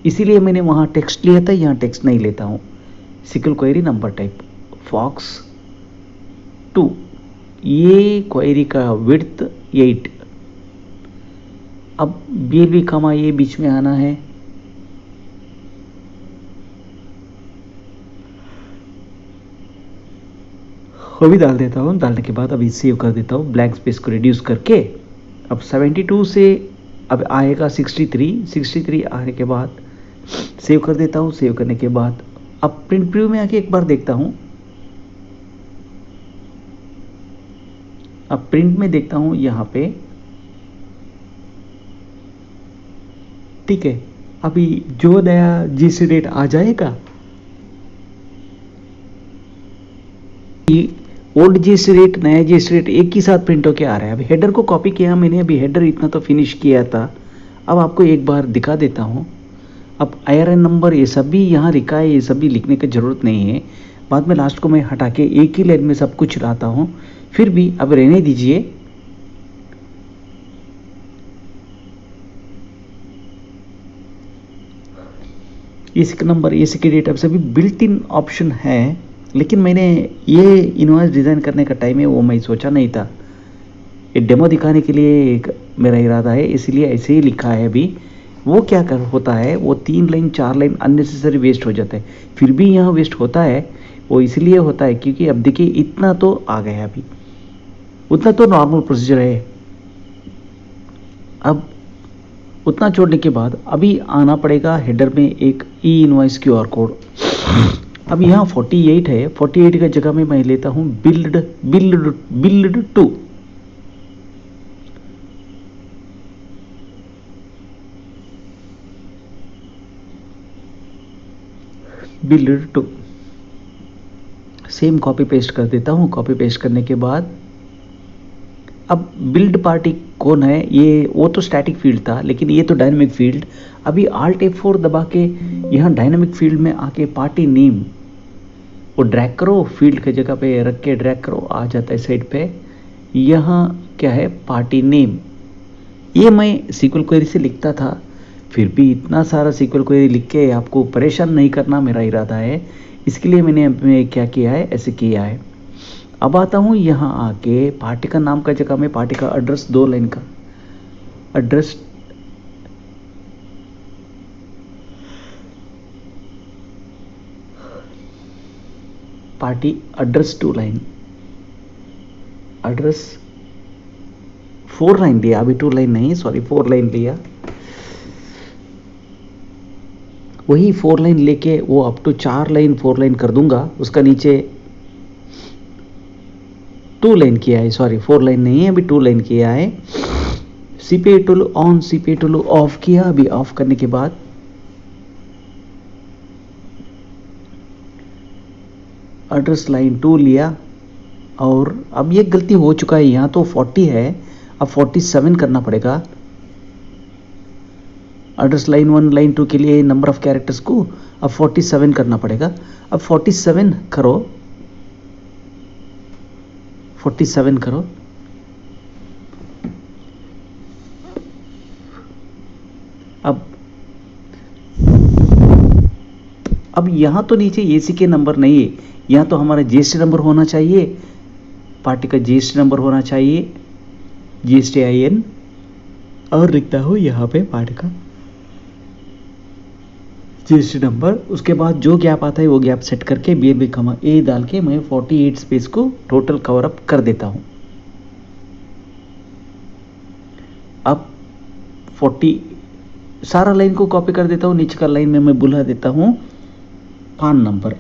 इसीलिए मैंने वहाँ टेक्स्ट लिया था, यहाँ टेक्स्ट नहीं लेता हूँ। Sequel query number type fox 2, ये क्वेरी का विड्थ 8। अब BLV कमा ये बीच में आना है। अभी डाल देता हूँ, डालने के बाद अभी सेव कर देता हूँ ब्लैंक स्पेस को रिड्यूस करके। अब 72 से अब आएगा 63 आने के बाद सेव कर देता हूँ। सेव करने के बाद अब प्रिंट प्रीव्यू में आके एक बार देखता हूँ। अब प्रिंट में देखता हूँ यहाँ पे, ठीक है। अभी जो नया जीएसटी रेट आ जाएगा, ओल्ड जीएसटी रेट नया जीएसटी रेट एक ही साथ प्रिंट होके आ रहा है। अभी हेडर को कॉपी किया मैंने, अभी हेडर इतना तो फिनिश किया था। अब आपको एक बार दिखा देता हूँ। अब IRN नंबर ये सब भी यहाँ लिखा है, ये सब भी लिखने की ज़रूरत नहीं है। बाद में लास्ट को मैं हटा के एक ही लाइन में सब कुछ लाता हूँ। फिर भी अब रहने दीजिए। इसका नंबर, इसकी डेट अब सभी बिल्ट इन ऑप्शन है, लेकिन मैंने ये इनवॉइस डिज़ाइन करने का टाइम है वो मैं सोचा नहीं था। ये डेमो दिखाने के लिए एक मेरा इरादा है, इसलिए ऐसे ही लिखा है। अभी वो क्या कर होता है, वो 3 लाइन 4 लाइन अननेसेसरी वेस्ट हो जाता है। फिर भी यहाँ वेस्ट होता है, वो इसलिए होता है क्योंकि अब देखिए इतना तो आ गया, अभी उतना तो नॉर्मल प्रोसीजर है। अब उतना छोड़ने के बाद अभी आना पड़ेगा हेडर में एक ई इनवॉइस QR कोड। अब यहाँ 48 है, 48 की जगह में मैं लेता हूँ build 2। Build 2 same copy paste कर देता हूँ। कॉपी पेस्ट करने के बाद अब बिल्ड पार्टी कौन है, ये वो तो स्टैटिक फील्ड था, लेकिन ये तो डायनामिक फील्ड। अभी Alt F4 दबा के यहाँ डायनामिक फील्ड में आके पार्टी नेम वो ड्रैग करो, फील्ड की जगह पे रख के ड्रैग करो, आ जाता है साइड पे। यहाँ क्या है, पार्टी नेम। ये मैं सीक्वल क्वेरी से लिखता था, फिर भी इतना सारा सीक्वल क्वेरी लिख के आपको परेशान नहीं करना मेरा इरादा है, इसके लिए मैंने क्या किया है, ऐसे किया है। अब आता हूँ यहाँ आके पार्टी का नाम का जगह में पार्टी का एड्रेस 2 लाइन का address, party address 2 line, address 4 line लिया, अभी 2 लाइन नहीं, सॉरी 4 लाइन लिया। वही 4 लाइन लेके वो अप टू 4 लाइन 4 लाइन कर दूंगा। उसका नीचे 2 लाइन किया है, सॉरी 4 लाइन नहीं है, अभी 2 लाइन किया है। CPI tool on, CPI tool of किया। अभी ऑफ करने के बाद एड्रेस लाइन 2 लिया, और अब ये गलती हो चुका है। यहाँ तो 40 है, अब 47 करना पड़ेगा। एड्रेस लाइन 1 लाइन 2 के लिए नंबर ऑफ कैरेक्टर्स को अब 47 करना पड़ेगा। अब 47 करो, 47 करो। अब अब यहाँ तो नीचे एसी के नंबर नहीं है, यहाँ तो हमारा जीएसटी नंबर होना चाहिए, पार्टी का जीएसटी नंबर होना चाहिए, जीएसटी IN, और लिखता हूँ यहाँ पे पार्टी का जीएसटी नंबर। उसके बाद जो गैप आता है वो गैप सेट करके BNB कमा ए डाल के मैं 48 स्पेस को टोटल कवर अप कर देता हूँ। अब 40 सारा लाइन को कॉपी कर देता हूँ, नीचे का लाइन में मैं बुला देता हूँ पान नंबर।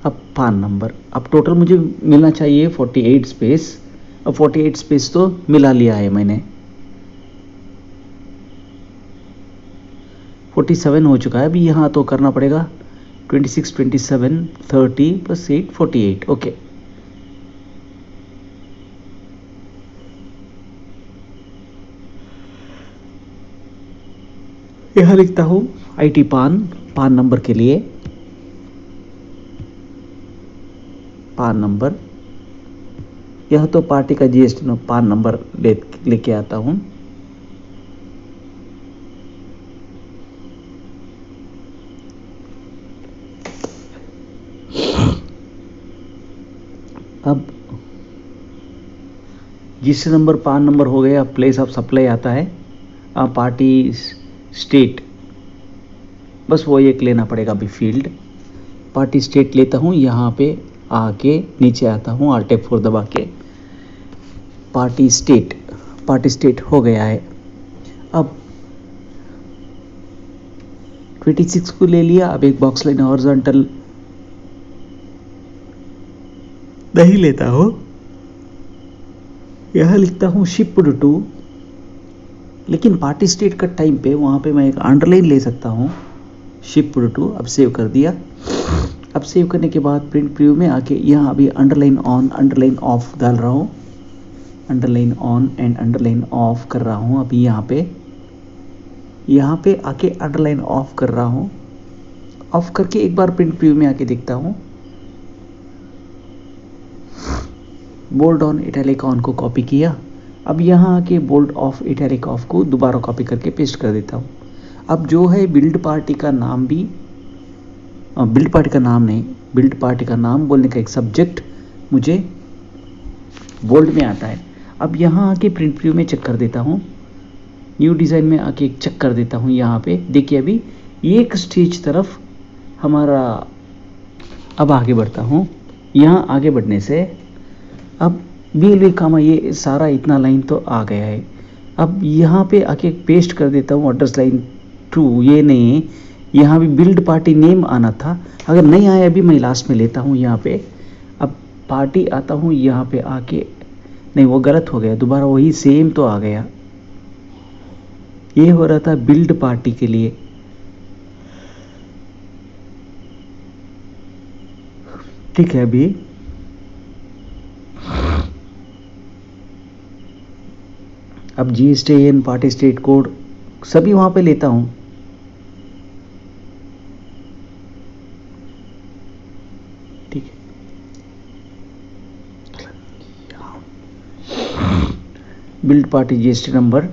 अब पान नंबर, अब टोटल मुझे मिलना चाहिए 48 स्पेस। अब 48 स्पेस तो मिला लिया है मैंने, 47 हो चुका है। अभी यहाँ तो करना पड़ेगा 26, 27, 30 + 8 48। ओके, यहाँ लिखता हूँ IT पान नंबर के लिए पान नंबर, यह तो पार्टी का जीएसटी पान नंबर लेके आता हूँ। अब जीएसटी नंबर पान नंबर हो गया, प्लेस ऑफ सप्लाई आता है, पार्टी स्टेट, बस वो एक लेना पड़ेगा अभी फील्ड। पार्टी स्टेट लेता हूँ, यहाँ पे आके नीचे आता हूँ Alt F4 दबा के, पार्टी स्टेट हो गया है। अब 26 को ले लिया। अब एक बॉक्स लाइन हॉरिजॉन्टल नहीं लेता हूँ, यहाँ लिखता हूँ शिप्ड टू, लेकिन पार्टी स्टेट का टाइम पे वहाँ पे मैं एक अंडरलाइन ले सकता हूँ, शिप्ड टू। अब सेव कर दिया। अब सेव करने के बाद प्रिंट प्रीव्यू में आके यहाँ अभी अंडरलाइन ऑन अंडरलाइन ऑफ डाल रहा हूँ, underline on and underline of कर रहा हूँ। अभी यहाँ पे आके अंडरलाइन ऑफ कर रहा हूँ। ऑफ करके एक बार प्रिंट प्रीव्यू में आके देखता हूँ, बोल्ड ऑन इटैलिक ऑन को कॉपी किया। अब यहाँ आके बोल्ड ऑफ इटैलिक ऑफ को दोबारा कॉपी करके पेस्ट कर देता हूँ। अब जो है बिल्ड पार्टी का नाम भी, बिल्ड पार्टी का नाम नहीं, बिल्ड पार्टी का नाम बोलने का एक सब्जेक्ट मुझे बोल्ड में आता है। अब यहाँ आके प्रिंट प्रीव्यू में चेक कर देता हूँ, न्यू डिज़ाइन में आके चेक कर देता हूँ। यहाँ पे देखिए अभी एक स्टेज तरफ हमारा, अब आगे बढ़ता हूँ। यहाँ आगे बढ़ने से अब BLV कामा ये सारा इतना लाइन तो आ गया है। अब यहाँ पे आके पेस्ट कर देता हूँ एड्रेस लाइन 2, ये नहीं, यहाँ भी बिल्ड पार्टी नेम आना था, अगर नहीं आया अभी मैं लास्ट में लेता हूँ यहाँ पे। अब पार्टी आता हूँ, यहाँ पे आके नहीं वो गलत हो गया, दोबारा वही सेम तो आ गया। ये हो रहा था बिल्ड पार्टी के लिए। ठीक है, अभी अब GSTIN पार्टी स्टेट कोड सभी वहां पे लेता हूं। ठीक है, बिल्ड पार्टी GST नंबर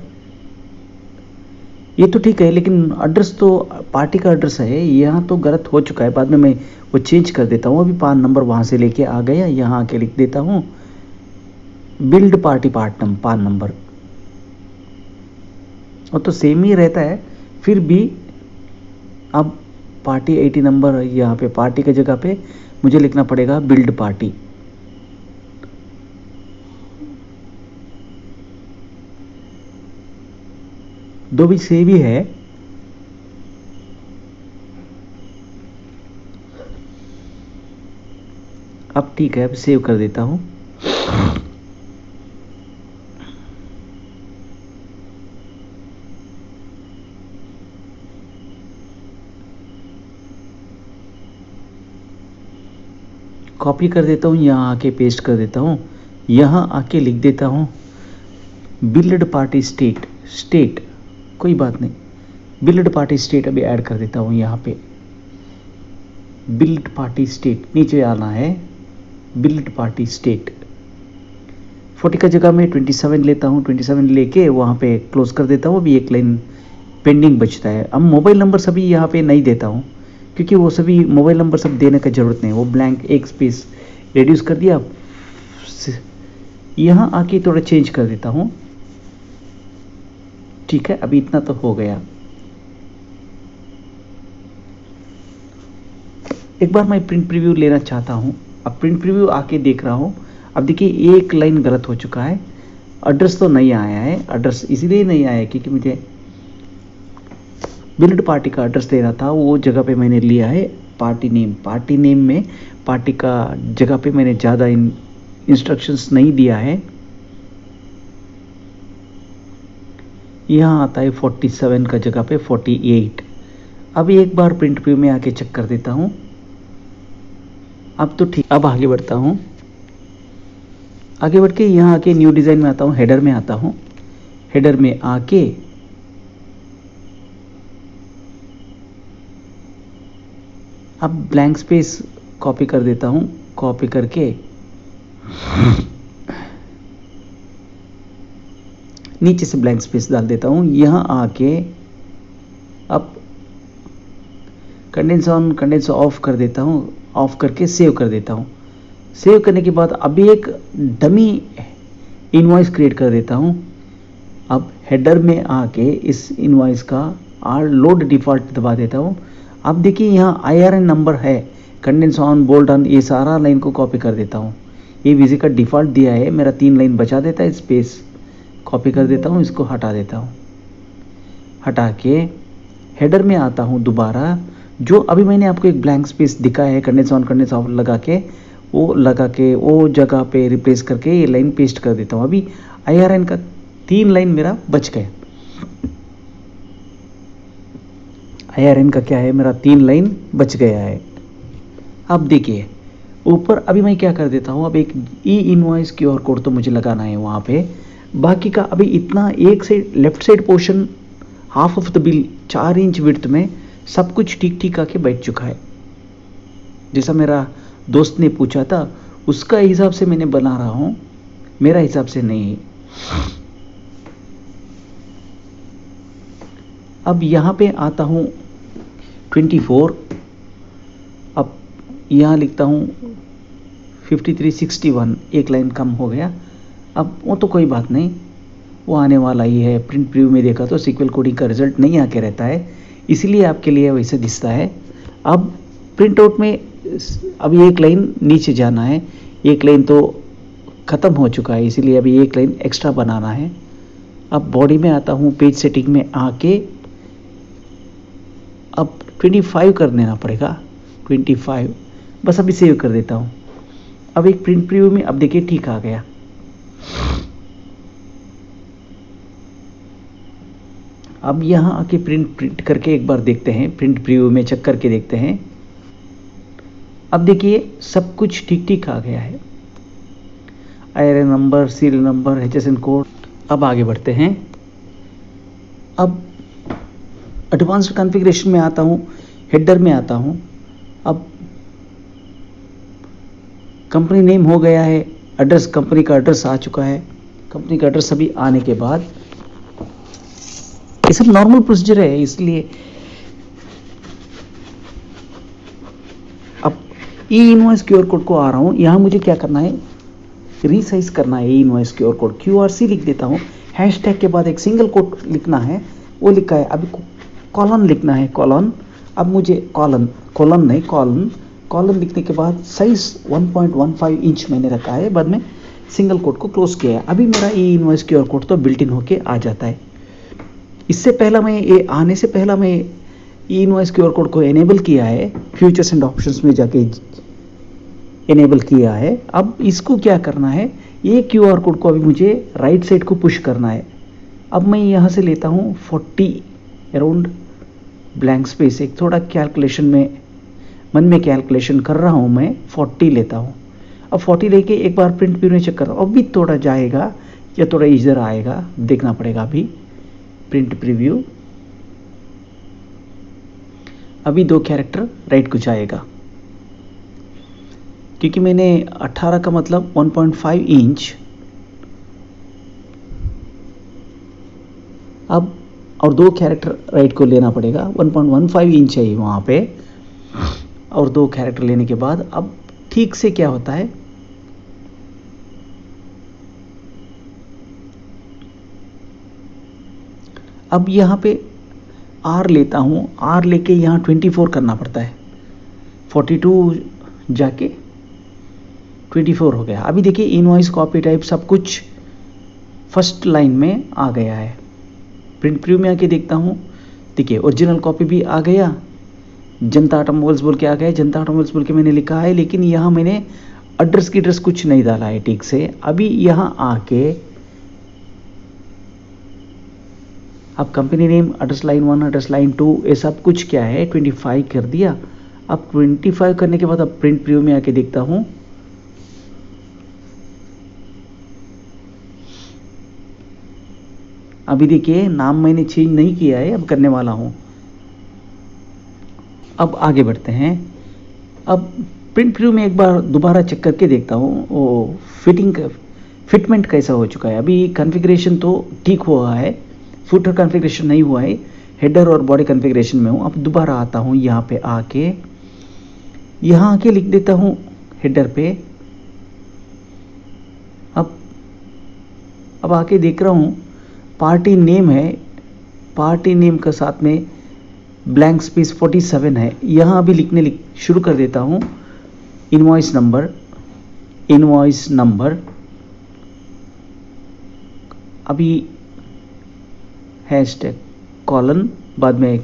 ये तो ठीक है, लेकिन एड्रेस तो पार्टी का एड्रेस है, यहाँ तो गलत हो चुका है। बाद में मैं वो चेंज कर देता हूँ। अभी पान नंबर वहाँ से लेके आ गया, यहाँ आके लिख देता हूँ बिल्ड पार्टी पान नंबर, वो तो सेम ही रहता है फिर भी। अब पार्टी 80 नंबर, यहाँ पे पार्टी की जगह पे मुझे लिखना पड़ेगा बिल्ड पार्टी। दो भी सेम ही है। अब ठीक है, अब सेव कर देता हूं। कॉपी कर देता हूँ, यहाँ आके पेस्ट कर देता हूँ, यहाँ आके लिख देता हूँ बिल्ड पार्टी स्टेट कोई बात नहीं, बिल्ड पार्टी स्टेट अभी ऐड कर देता हूँ। यहाँ पे बिल्ड पार्टी स्टेट नीचे आना है, बिल्ड पार्टी स्टेट 40 का जगह मैं 27 लेता हूँ, 27 लेके वहाँ पे क्लोज कर देता हूँ। अभी एक लाइन पेंडिंग बचता है। अब मोबाइल नंबर सभी यहाँ पे नहीं देता हूँ, क्योंकि वो सभी मोबाइल नंबर सब देने का ज़रूरत नहीं, वो ब्लैंक एक स्पेस रिड्यूस कर दिया। यहाँ आके थोड़ा चेंज कर देता हूँ। ठीक है, अभी इतना तो हो गया। एक बार मैं प्रिंट प्रीव्यू लेना चाहता हूँ। अब प्रिंट प्रीव्यू आके देख रहा हूँ। अब देखिए एक लाइन गलत हो चुका है, एड्रेस तो नहीं आया है। एड्रेस इसीलिए नहीं आया क्योंकि मुझे बिल्ड पार्टी का एड्रेस देना था, वो जगह पे मैंने लिया है पार्टी नेम में पार्टी का जगह पे मैंने ज़्यादा इंस्ट्रक्शंस नहीं दिया है। यहाँ आता है 47 का जगह पे 48। अब एक बार प्रिंट प्रीव्यू में आके चेक कर देता हूँ। अब तो ठीक, अब आगे बढ़ता हूँ। आगे बढ़ के यहाँ आके न्यू डिज़ाइन में आता हूँ, हेडर में आता हूँ। हेडर में आके अब ब्लैंक स्पेस कॉपी कर देता हूँ। कॉपी करके नीचे से ब्लैंक स्पेस डाल देता हूँ। यहाँ आके अब कंडेंस ऑफ कर देता हूँ। ऑफ करके सेव कर देता हूँ। सेव करने के बाद अभी एक डमी इनवॉइस क्रिएट कर देता हूँ। अब हेडर में आके इस इनवॉइस का लोड डिफ़ॉल्ट दबा देता हूँ। अब देखिए यहाँ IRN नंबर है, कंडेंस ऑन, बोल्ड ऑन, ये सारा लाइन को कॉपी कर देता हूँ। ये विजी का डिफ़ॉल्ट दिया है, मेरा 3 लाइन बचा देता है। स्पेस कॉपी कर देता हूँ, इसको हटा देता हूँ। हटा के हेडर में आता हूँ दोबारा। जो अभी मैंने आपको एक ब्लैंक स्पेस दिखा है कंडेंस ऑन कंडेंस ऑफ लगा के वो जगह पे रिप्लेस करके ये लाइन पेस्ट कर देता हूँ। अभी IRN का 3 लाइन मेरा बच गए। IRN का क्या है, मेरा 3 लाइन बच गया है। अब देखिए ऊपर अभी मैं क्या कर देता हूँ, अब एक ई इनवॉइस QR कोड तो मुझे लगाना है वहाँ पे। बाकी का अभी इतना एक से left side portion half of the bill 4 inch width में सब कुछ ठीक ठीक आके बैठ चुका है। जैसा मेरा दोस्त ने पूछा था उसका हिसाब से मैंने बना रहा हूँ, मेरा हिसाब से नहीं है। अब यहाँ पे आता हूँ 24। अब यहाँ लिखता हूँ 5361, एक लाइन कम हो गया। अब वो तो कोई बात नहीं, वो आने वाला ही है। प्रिंट प्रीव्यू में देखा तो सीक्वल कोडिंग का रिजल्ट नहीं आके रहता है, इसलिए आपके लिए वैसे दिखता है। अब प्रिंट आउट में अभी एक लाइन नीचे जाना है, एक लाइन तो ख़त्म हो चुका है, इसीलिए अभी एक लाइन एक्स्ट्रा बनाना है। अब बॉडी में आता हूँ, पेज सेटिंग में आके अब 25 कर देना पड़ेगा, 25 बस। अभी सेव कर देता हूँ। अब एक प्रिंट प्रीव्यू में अब देखिए ठीक आ गया। अब यहाँ आके प्रिंट करके एक बार देखते हैं, प्रिंट प्रीव्यू में चेक करके देखते हैं। अब देखिए सब कुछ ठीक ठीक आ गया है, IRN number, serial number, HSN code. अब आगे बढ़ते हैं। अब एडवांस्ड कॉन्फ़िगरेशन में आता हूँ, हेडर में आता हूँ। अब कंपनी नेम हो गया है, एड्रेस कंपनी का एड्रेस आ चुका है। कंपनी का एड्रेस अभी आने के बाद ये सब नॉर्मल प्रोसीजर है, इसलिए अब ई इनवॉइस QR कोड को आ रहा हूँ। यहाँ मुझे क्या करना है, रीसाइज करना है। ई इनवॉइस QR कोड QRC लिख देता हूँ। हैशटैग के बाद एक सिंगल कोट लिखना है, वो लिखा है। अभी कॉलन लिखना है, कॉलन। अब मुझे कॉलन लिखने के बाद साइज 1.15 इंच मैंने रखा है, बाद में सिंगल कोट को क्लोज किया है। अभी मेरा ई इनवॉइस QR कोड तो बिल्ट इन होके आ जाता है। इससे पहला मैं ये आने से पहला मैं ई इनवॉइस QR कोड को एनेबल किया है, फ्यूचर्स एंड ऑप्शंस में जाके एनेबल किया है। अब इसको क्या करना है, ये QR कोड को अभी मुझे राइट साइड को पुश करना है। अब मैं यहाँ से लेता हूँ 40 अराउंड ब्लैंक स्पेस, एक थोड़ा कैलकुलेशन में मन में कैलकुलेशन कर रहा हूँ, मैं 40 लेता हूँ। अब 40 लेके एक बार प्रिंट प्रीव्यू में चेक कर रहा हूँ। अब भी थोड़ा जाएगा या थोड़ा इधर आएगा, देखना पड़ेगा। अभी प्रिंट प्रीव्यू, अभी 2 कैरेक्टर राइट को जाएगा, क्योंकि मैंने 18 का मतलब 1.5 इंच अब और 2 कैरेक्टर राइट को लेना पड़ेगा, 1.15 इंच है वहाँ पे, और 2 कैरेक्टर लेने के बाद अब ठीक से क्या होता है, अब यहाँ पे R लेता हूँ, R लेके यहाँ 24 करना पड़ता है, 42 जाके 24 हो गया। अभी देखिए इनवॉइस कॉपी टाइप सब कुछ फर्स्ट लाइन में आ गया है। प्रिंट प्रीव्यू में आके देखता हूँ, देखिए ओरिजिनल कॉपी भी आ गया, जनता ऑटोमोबाइल्स बोल के आ गया, जनता ऑटोमोबाइल्स बोल के मैंने लिखा है, लेकिन यहाँ मैंने एड्रेस की एड्रेस कुछ नहीं डाला है ठीक से। अभी यहाँ आके अब company name, address line 1, address line 2, ये सब कुछ क्या है 25 कर दिया। अब 25 करने के बाद अब प्रिंट प्रीव्यू में आके देखता हूँ, अभी देखिए नाम मैंने चेंज नहीं किया है, अब करने वाला हूँ। अब आगे बढ़ते हैं। अब प्रिंट प्रीव्यू में एक बार दोबारा चेक करके देखता हूँ वो फिटमेंट कैसा हो चुका है। अभी कॉन्फ़िगरेशन तो ठीक हुआ है, फुटर कॉन्फ़िगरेशन नहीं हुआ है, हेडर और बॉडी कॉन्फ़िगरेशन में हूँ। अब दोबारा आता हूँ, यहाँ पे आके लिख देता हूँ हेडर पे। अब आके देख रहा हूँ पार्टी नेम है, पार्टी नेम के साथ में ब्लैंक स्पेस 47 है। यहाँ अभी लिखने शुरू कर देता हूँ, इनवॉइस नंबर अभी हैशटैग कॉलन, बाद में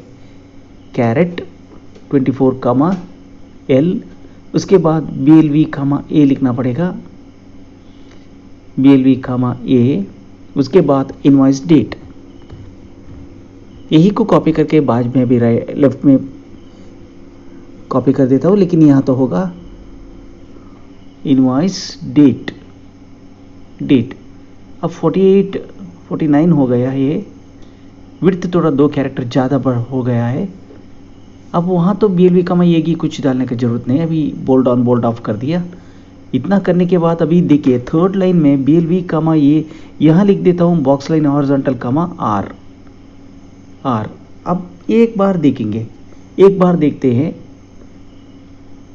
कैरेट 24 कामा एल, उसके बाद BLV कामा ए लिखना पड़ेगा, BLV कामा ए, उसके बाद इनवॉइस डेट। यही को कॉपी करके बाद में अभी लेफ्ट में कॉपी कर देता हूँ, लेकिन यहाँ तो होगा इनवॉइस डेट। अब 49 हो गया है, ये विड्थ थोड़ा 2 कैरेक्टर ज़्यादा बढ़ हो गया है। अब वहाँ तो BLV कामा ए की कुछ डालने की ज़रूरत नहीं, अभी बोल्ड ऑन बोल्ड ऑफ कर दिया। इतना करने के बाद अभी देखिए थर्ड लाइन में BLV कामा ए, यहाँ लिख देता हूँ box line horizontal comma R. अब एक बार देखते हैं।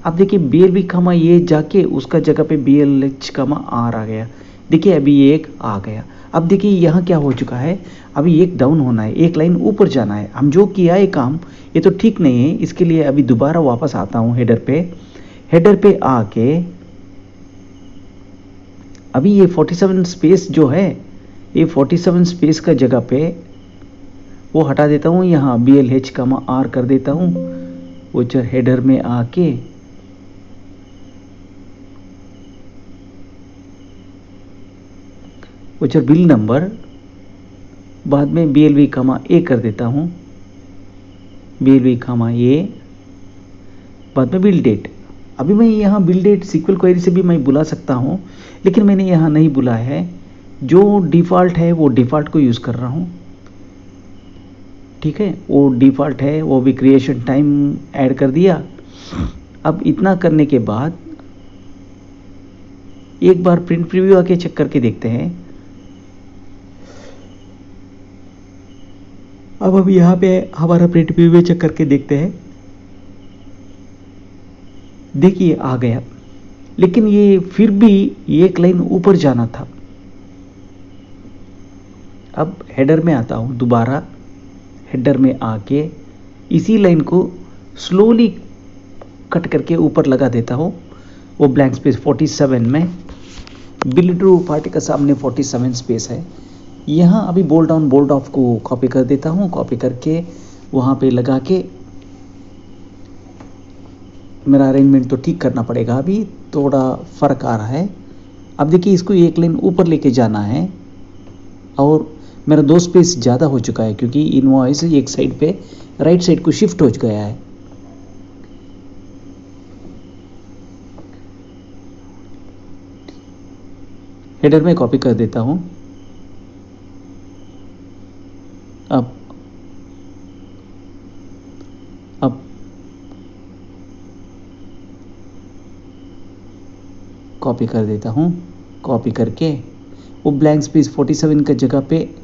अब देखिए BLV कामा ए जाके उसका जगह पे BLH कामा आर आ गया। देखिए अभी एक आ गया। अब देखिए यहाँ क्या हो चुका है, अभी एक डाउन होना है, एक लाइन ऊपर जाना है। हम जो किया है काम ये तो ठीक नहीं है, इसके लिए अभी दोबारा वापस आता हूँ हेडर पे आके अभी ये 47 स्पेस जो है, ये 47 स्पेस का जगह पे वो हटा देता हूँ, यहाँ BLH कामा आर कर देता हूँ। वोचर हेडर में आके वोचर बिल नंबर, बाद में BLV कामा ए कर देता हूँ, BLV कामा ए, बाद में बिल डेट। अभी मैं यहाँ बिल डेट SQL क्वेरी से भी मैं बुला सकता हूँ, लेकिन मैंने यहाँ नहीं बुलाया है, जो डिफ़ॉल्ट है वो डिफ़ॉल्ट को यूज़ कर रहा हूँ। ठीक है, वो डिफ़ॉल्ट है, वो भी क्रिएशन टाइम ऐड कर दिया। अब इतना करने के बाद एक बार प्रिंट प्रीव्यू आके चेक करके देखते हैं। अब यहाँ पे हमारा प्रिंट प्रीव्यू चेक करके देखते हैं। देखिए आ गया, लेकिन ये फिर भी एक लाइन ऊपर जाना था। अब हेडर में आता हूँ, दोबारा हेडर में आके इसी लाइन को स्लोली कट करके ऊपर लगा देता हूँ, वो ब्लैंक स्पेस 47 में। बिल टू पार्टी का सामने 47 स्पेस है। यहाँ अभी बोल्ड ऑन बोल्ड ऑफ को कॉपी कर देता हूँ, कॉपी करके वहाँ पे लगा के मेरा अरेंजमेंट तो ठीक करना पड़ेगा, अभी थोड़ा फ़र्क आ रहा है। अब देखिए इसको एक लाइन ऊपर लेके जाना है, और मेरा 2 स्पेस ज़्यादा हो चुका है क्योंकि इनवॉइस एक साइड पे राइट साइड को शिफ्ट हो गया है। हेडर में कॉपी कर देता हूँ। अब कॉपी कर देता हूँ, कॉपी करके वो ब्लैंक स्पेस 47 का जगह पे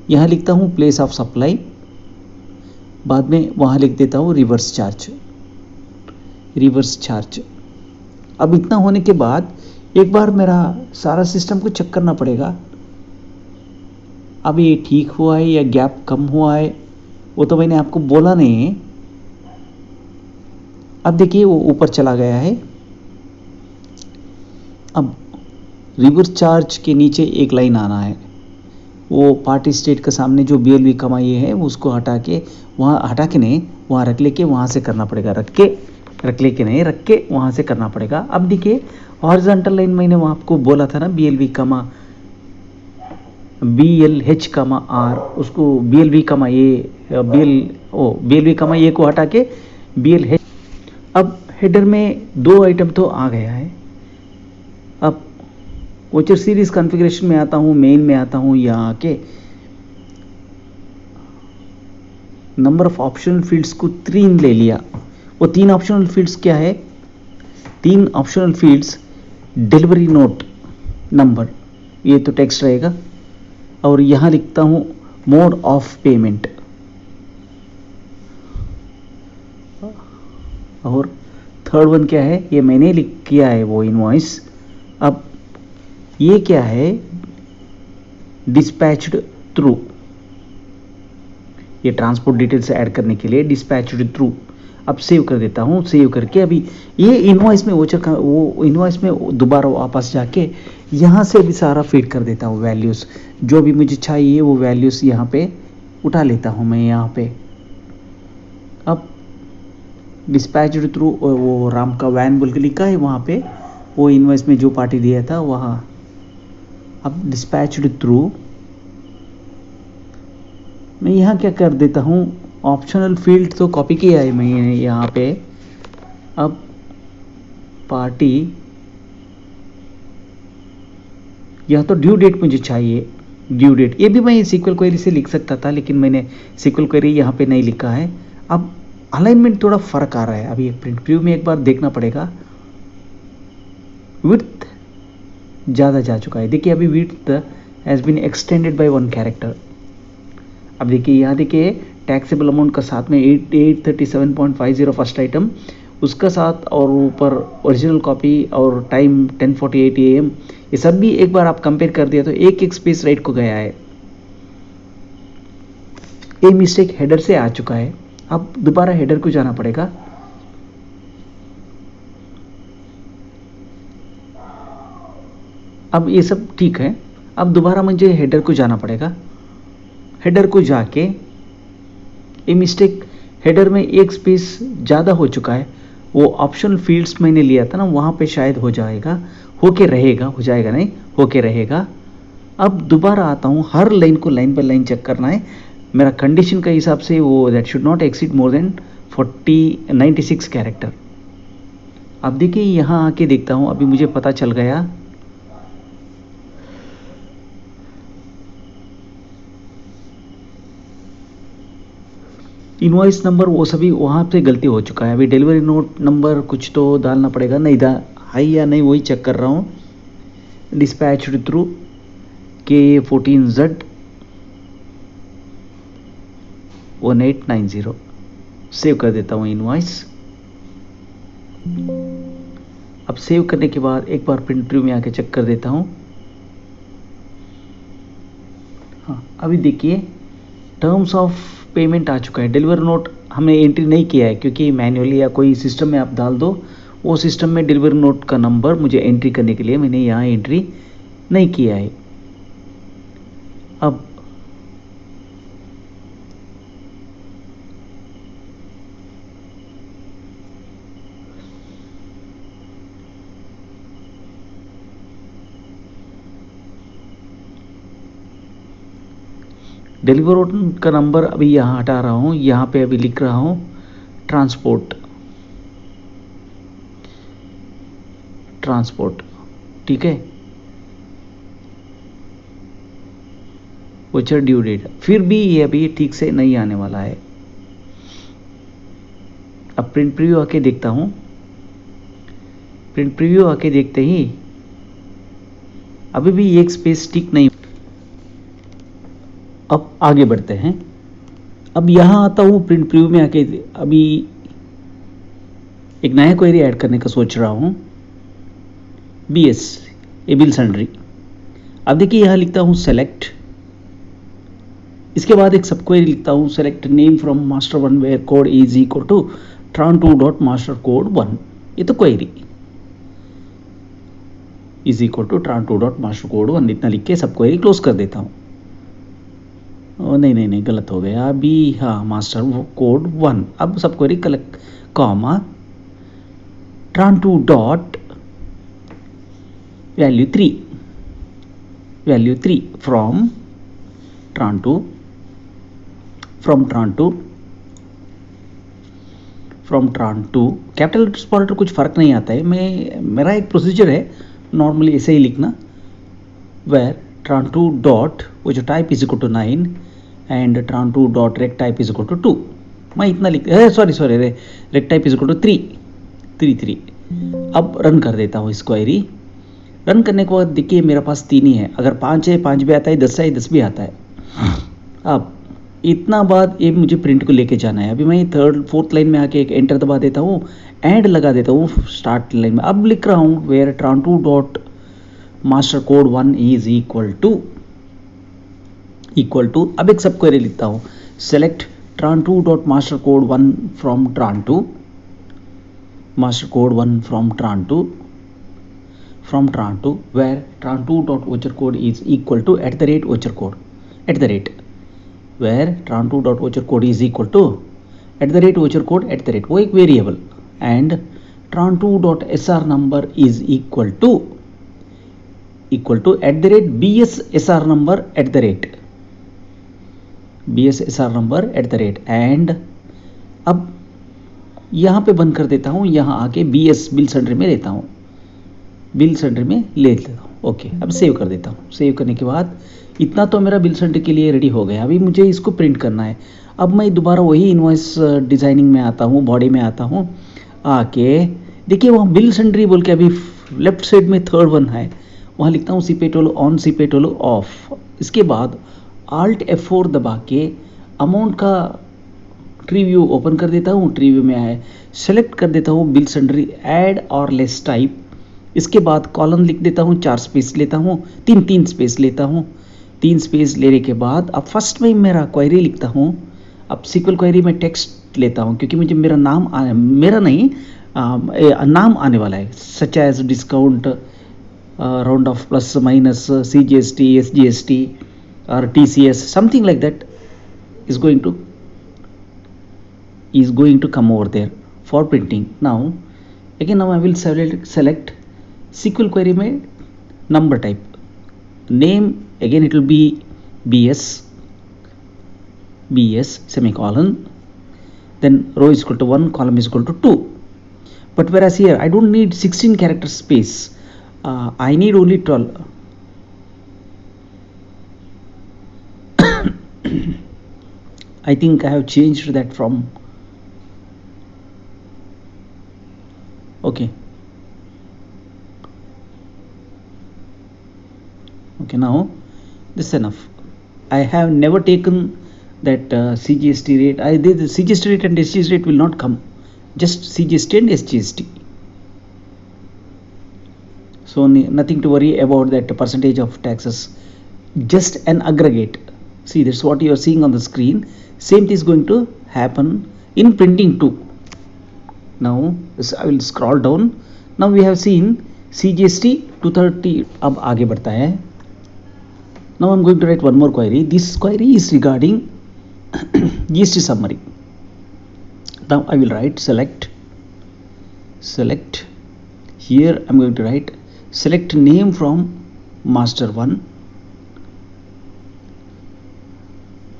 यहाँ लिखता हूँ प्लेस ऑफ सप्लाई, बाद में वहाँ लिख देता हूँ रिवर्स चार्ज, रिवर्स चार्ज। अब इतना होने के बाद एक बार मेरा सारा सिस्टम को चेक करना पड़ेगा, अब ये ठीक हुआ है या गैप कम हुआ है, वो तो मैंने आपको बोला नहीं है। अब देखिए वो ऊपर चला गया है। अब रिवर्स चार्ज के नीचे एक लाइन आना है, वो पार्टी स्टेट के सामने जो BLV कमाई है उसको हटा के, वहाँ हटा के नहीं, वहाँ रख लेके वहाँ से करना पड़ेगा, रख लेके नहीं, रख के वहाँ से करना पड़ेगा। अब देखिए हॉरिजॉन्टल लाइन मैंने वहाँ आपको बोला था ना, BLV कमा BLH कमा R, उसको BLV कमा ये BLV कमा ये को हटा के BLH। अब हेडर में 2 आइटम तो आ गया है। अब वोचर सीरीज कॉन्फ़िगरेशन में आता हूँ, मेन में आता हूँ, यहाँ आके नंबर ऑफ ऑप्शनल फील्ड्स को 3 ले लिया। वो 3 ऑप्शनल फील्ड्स क्या है? 3 optional fields delivery note number, ये तो टेक्स्ट रहेगा, और यहाँ लिखता हूँ मोड ऑफ पेमेंट, और थर्ड वन क्या है? ये मैंने लिख किया है वो इनवॉइस। अब ये क्या है? डिस्पैच्ड थ्रू, ये ट्रांसपोर्ट डिटेल्स ऐड करने के लिए डिस्पैच्ड थ्रू। अब सेव कर देता हूँ, सेव करके अभी ये इनवॉइस में वोचर का वो इनवॉइस में दोबारा वापस जाके यहाँ से भी सारा फीड कर देता हूँ वैल्यूज़, जो भी मुझे चाहिए वो वैल्यूज़ यहाँ पे उठा लेता हूँ मैं यहाँ पे। अब डिस्पैच्ड थ्रू वो राम का वैन बोल के लिखा है वहाँ पे, वो इनवॉइस में जो पार्टी दिया था वहाँ। अब डिस्पैच्ड थ्रू मैं यहाँ क्या कर देता हूँ, ऑप्शनल फील्ड तो कॉपी किया है मैंने यहाँ पे। अब पार्टी, या तो ड्यू डेट मुझे चाहिए, ड्यू डेट ये भी मैं SQL क्वेरी से लिख सकता था, लेकिन मैंने SQL क्वेरी यहाँ पे नहीं लिखा है। अब अलाइनमेंट थोड़ा फर्क आ रहा है, अभी एक प्रिंट प्रीव्यू में एक बार देखना पड़ेगा। विड्थ ज़्यादा जा चुका है, देखिए अभी width has been extended by 1 character. अब देखिए यहाँ देखिए टैक्सेबल अमाउंट का साथ में 837.50 फर्स्ट आइटम, उसका साथ और ऊपर ओरिजिनल कॉपी और टाइम 10:48 AM, ये सब भी एक बार आप कंपेयर कर दिया तो एक स्पेस राइट को गया है। ये मिस्टेक हेडर से आ चुका है, अब दोबारा हेडर को जाना पड़ेगा। अब ये सब ठीक है, अब दोबारा मुझे हेडर को जाना पड़ेगा। हेडर को जाके ये मिस्टेक, हेडर में एक स्पेस ज़्यादा हो चुका है, वो ऑप्शनल फील्ड्स मैंने लिया था ना, वहाँ पे शायद हो जाएगा, होके रहेगा, हो जाएगा नहीं, होके रहेगा। अब दोबारा आता हूँ, हर लाइन को लाइन बाय लाइन चेक करना है मेरा कंडीशन का हिसाब से, वो that should not exceed more than 96 character. अब देखिए यहाँ आके देखता हूँ, अभी मुझे पता चल गया इनवॉइस नंबर वो सभी वहाँ पे गलती हो चुका है। अभी डिलीवरी नोट नंबर कुछ तो डालना पड़ेगा, नहीं है या नहीं वही चेक कर रहा हूँ। डिस्पैच्ड थ्रू KA14Z 1890, सेव कर देता हूँ इनवॉइस। अब सेव करने के बाद एक बार प्रिंट प्रीव्यू में आके चेक कर देता हूँ। हाँ, अभी देखिए टर्म्स ऑफ पेमेंट आ चुका है। डिलीवर नोट हमने एंट्री नहीं किया है, क्योंकि मैन्युअली या कोई सिस्टम में आप डाल दो, वो सिस्टम में डिलीवर नोट का नंबर मुझे एंट्री करने के लिए मैंने यहाँ एंट्री नहीं किया है। अब डिलीवर का नंबर अभी यहाँ हटा रहा हूँ, यहाँ पे अभी लिख रहा हूँ ट्रांसपोर्ट, ठीक है। वोचर ड्यू डेट, फिर भी ये अभी ठीक से नहीं आने वाला है। अब प्रिंट प्रीव्यू आके देखता हूँ, प्रिंट प्रीव्यू आके देखते ही अभी भी एक स्पेस टिक नहीं। अब आगे बढ़ते हैं। अब यहाँ आता हूँ प्रिंट प्रीव्यू में आके, अभी एक नया क्वेरी ऐड करने का सोच रहा हूँ, BS ए बिल सन्ड्री। अब देखिए यहाँ लिखता हूँ सेलेक्ट, इसके बाद एक सब क्वेरी लिखता हूँ select name from master one where code is equal to tran2 dot master code 1। ये तो query is equal to tran2 dot master code 1 इतना लिख के सब क्वेरी क्लोज कर देता हूँ। नहीं गलत हो गया अभी। हाँ, मास्टर कोड 1, अब sub query collect comma tran2 dot value 3 from tran2 capital small letter कुछ फर्क नहीं आता है। मेरा एक प्रोसीजर है नॉर्मली ऐसे ही लिखना, वेर tran2 डॉट वो जो type is equal to 9 and tran2 dot rec type is equal to 2। मैं इतना लिख sorry rec type is equal to 3। अब रन कर देता हूँ इस क्वेरी। रन करने के बाद देखिए मेरे पास 3 ही है, अगर 5 है 5 भी आता है, 10 है 10 भी आता है। अब इतना बाद ये मुझे प्रिंट को लेके जाना है। अभी मैं 4th लाइन में आके एक एंटर दबा देता हूँ, एंड लगा देता हूँ स्टार्ट लाइन में। अब लिख रहा हूँ where tran2 dot master code 1 is equal to अब एक सब क्वेरी लिखता हूँ select tran2 dot master code 1 from tran2 master code 1 from tran2 where tran2 dot voucher code is equal to @ voucher code where tran2 dot voucher code is equal to @ voucher code वो एक variable, and tran2 dot SR number is equal to BS SR number and अब यहाँ पे बंद कर देता हूँ, यहाँ आके BS बिल सन्ड्री में लेता हूँ, ओके। अब सेव कर देता हूँ। सेव करने के बाद इतना तो मेरा बिल सन्ड्री के लिए रेडी हो गया। अभी मुझे इसको प्रिंट करना है। अब मैं दोबारा वही इनवॉइस डिज़ाइनिंग में आता हूँ, बॉडी में आता हूँ, आके देखिए वहाँ बिल सन्ड्री बोल के अभी लेफ्ट साइड में 3rd वन है, वहाँ लिखता हूँ CPA12 ऑन CPA12 ऑफ। इसके बाद Alt F4 दबा के अमाउंट का ट्री व्यू ओपन कर देता हूँ। ट्री व्यू में आए सेलेक्ट कर देता हूँ बिल सन्ड्री ऐड और लेस टाइप। इसके बाद कॉलम लिख देता हूँ, 4 स्पेस लेता हूँ, 3 स्पेस लेता हूँ। 3 स्पेस लेने के बाद अब फर्स्ट में मेरा क्वेरी लिखता हूँ। अब सिक्वल क्वेरी में टेक्स्ट लेता हूँ क्योंकि मुझे मेरा नाम नाम आने वाला है, such as discount, round off plus minus, CGST, SGST और TCS, something like that is going to come over there for printing. Now I will select SQL query में number type, name again it will be BS semicolon, then row is equal to 1, column is equal to 2. But whereas here I don't need 16 character space, I need only 12. I think I have changed that from, okay, now this is enough. I have never taken that CGST rate. The CGST rate and SGST rate will not come, just CGST and SGST. So nothing to worry about that percentage of taxes, just an aggregate. See, that's what you are seeing on the screen. Same thing is going to happen in printing too. Now I will scroll down. Now we have seen CGST 230. अब आगे बढ़ता है. Now I'm going to write one more query. This query is regarding GST summary. Now I will write select. Here I'm going to write select name from master 1.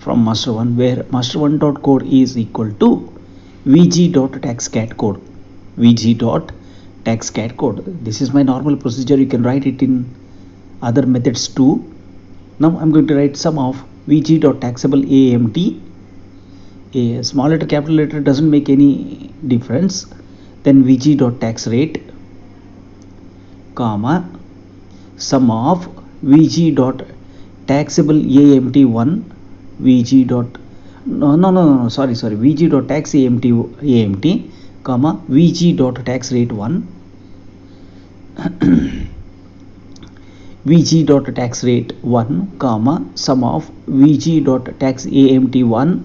From master 1, where master 1 dot code is equal to vg dot tax cat code. This is my normal procedure. You can write it in other methods too. Now I'm going to write sum of vg dot taxable AMT. A small letter, capital letter doesn't make any difference. Then vg dot tax rate, comma, sum of vg dot taxable AMT 1 vg dot no, sorry, vg dot tax amt comma vg dot tax rate 1 vg dot tax rate 1 comma sum of vg dot tax amt 1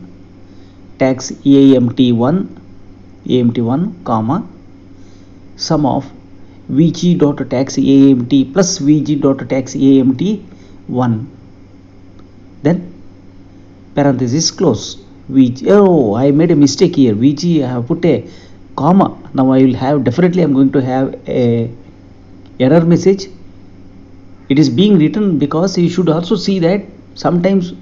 tax amt1 comma sum of vg dot tax amt plus vg dot tax amt1, then parenthesis close. vg, oh, I made a mistake here, vg I have put a comma. Now I will have, definitely I'm going to have a error message. It is being written because you should also see that sometimes,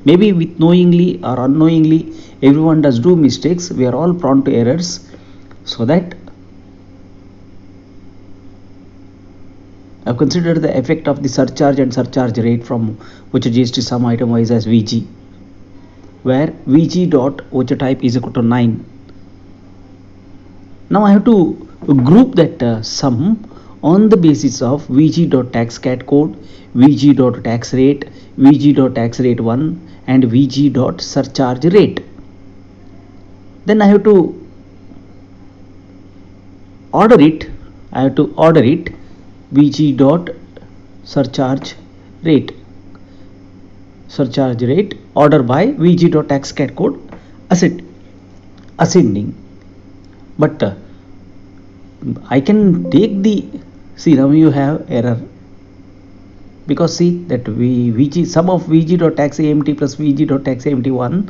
maybe with knowingly or unknowingly, everyone does do mistakes. We are all prone to errors. So that I've considered the effect of the surcharge and surcharge rate from voucher GST sum item wise as VG, where VG dot voucher type is equal to 9. Now I have to group that sum on the basis of VG dot tax cat code, VG dot tax rate, VG dot tax rate 1 and VG dot surcharge rate. Then I have to order it. VG dot surcharge rate order by VG dot tax cat code ascending. But I can take the, see, now you have error because see that VG sum of VG dot tax amt plus VG dot tax amt1,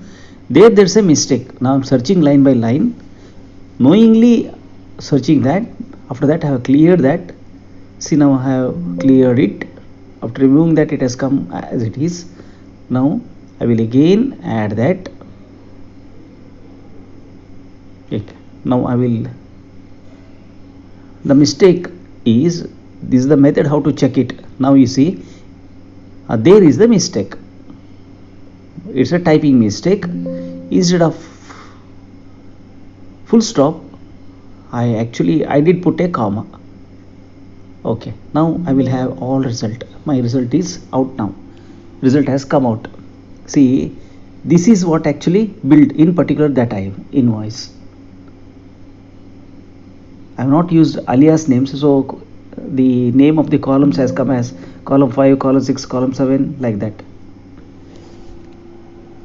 there's a mistake. Now I'm searching line by line, knowingly searching that. After that I have cleared that. See, now I have cleared it. After removing that, it has come as it is. Now I will again add that. Okay. Now I will, the mistake is, this is the method how to check it. Now you see, there is the mistake. It's a typing mistake. Instead of full stop, I did put a comma. Okay, now I will have all result. My result is out now. Result has come out. See, this is what actually built in particular that invoice. I have not used alias names, so the name of the columns has come as column 5, column 6, column 7, like that.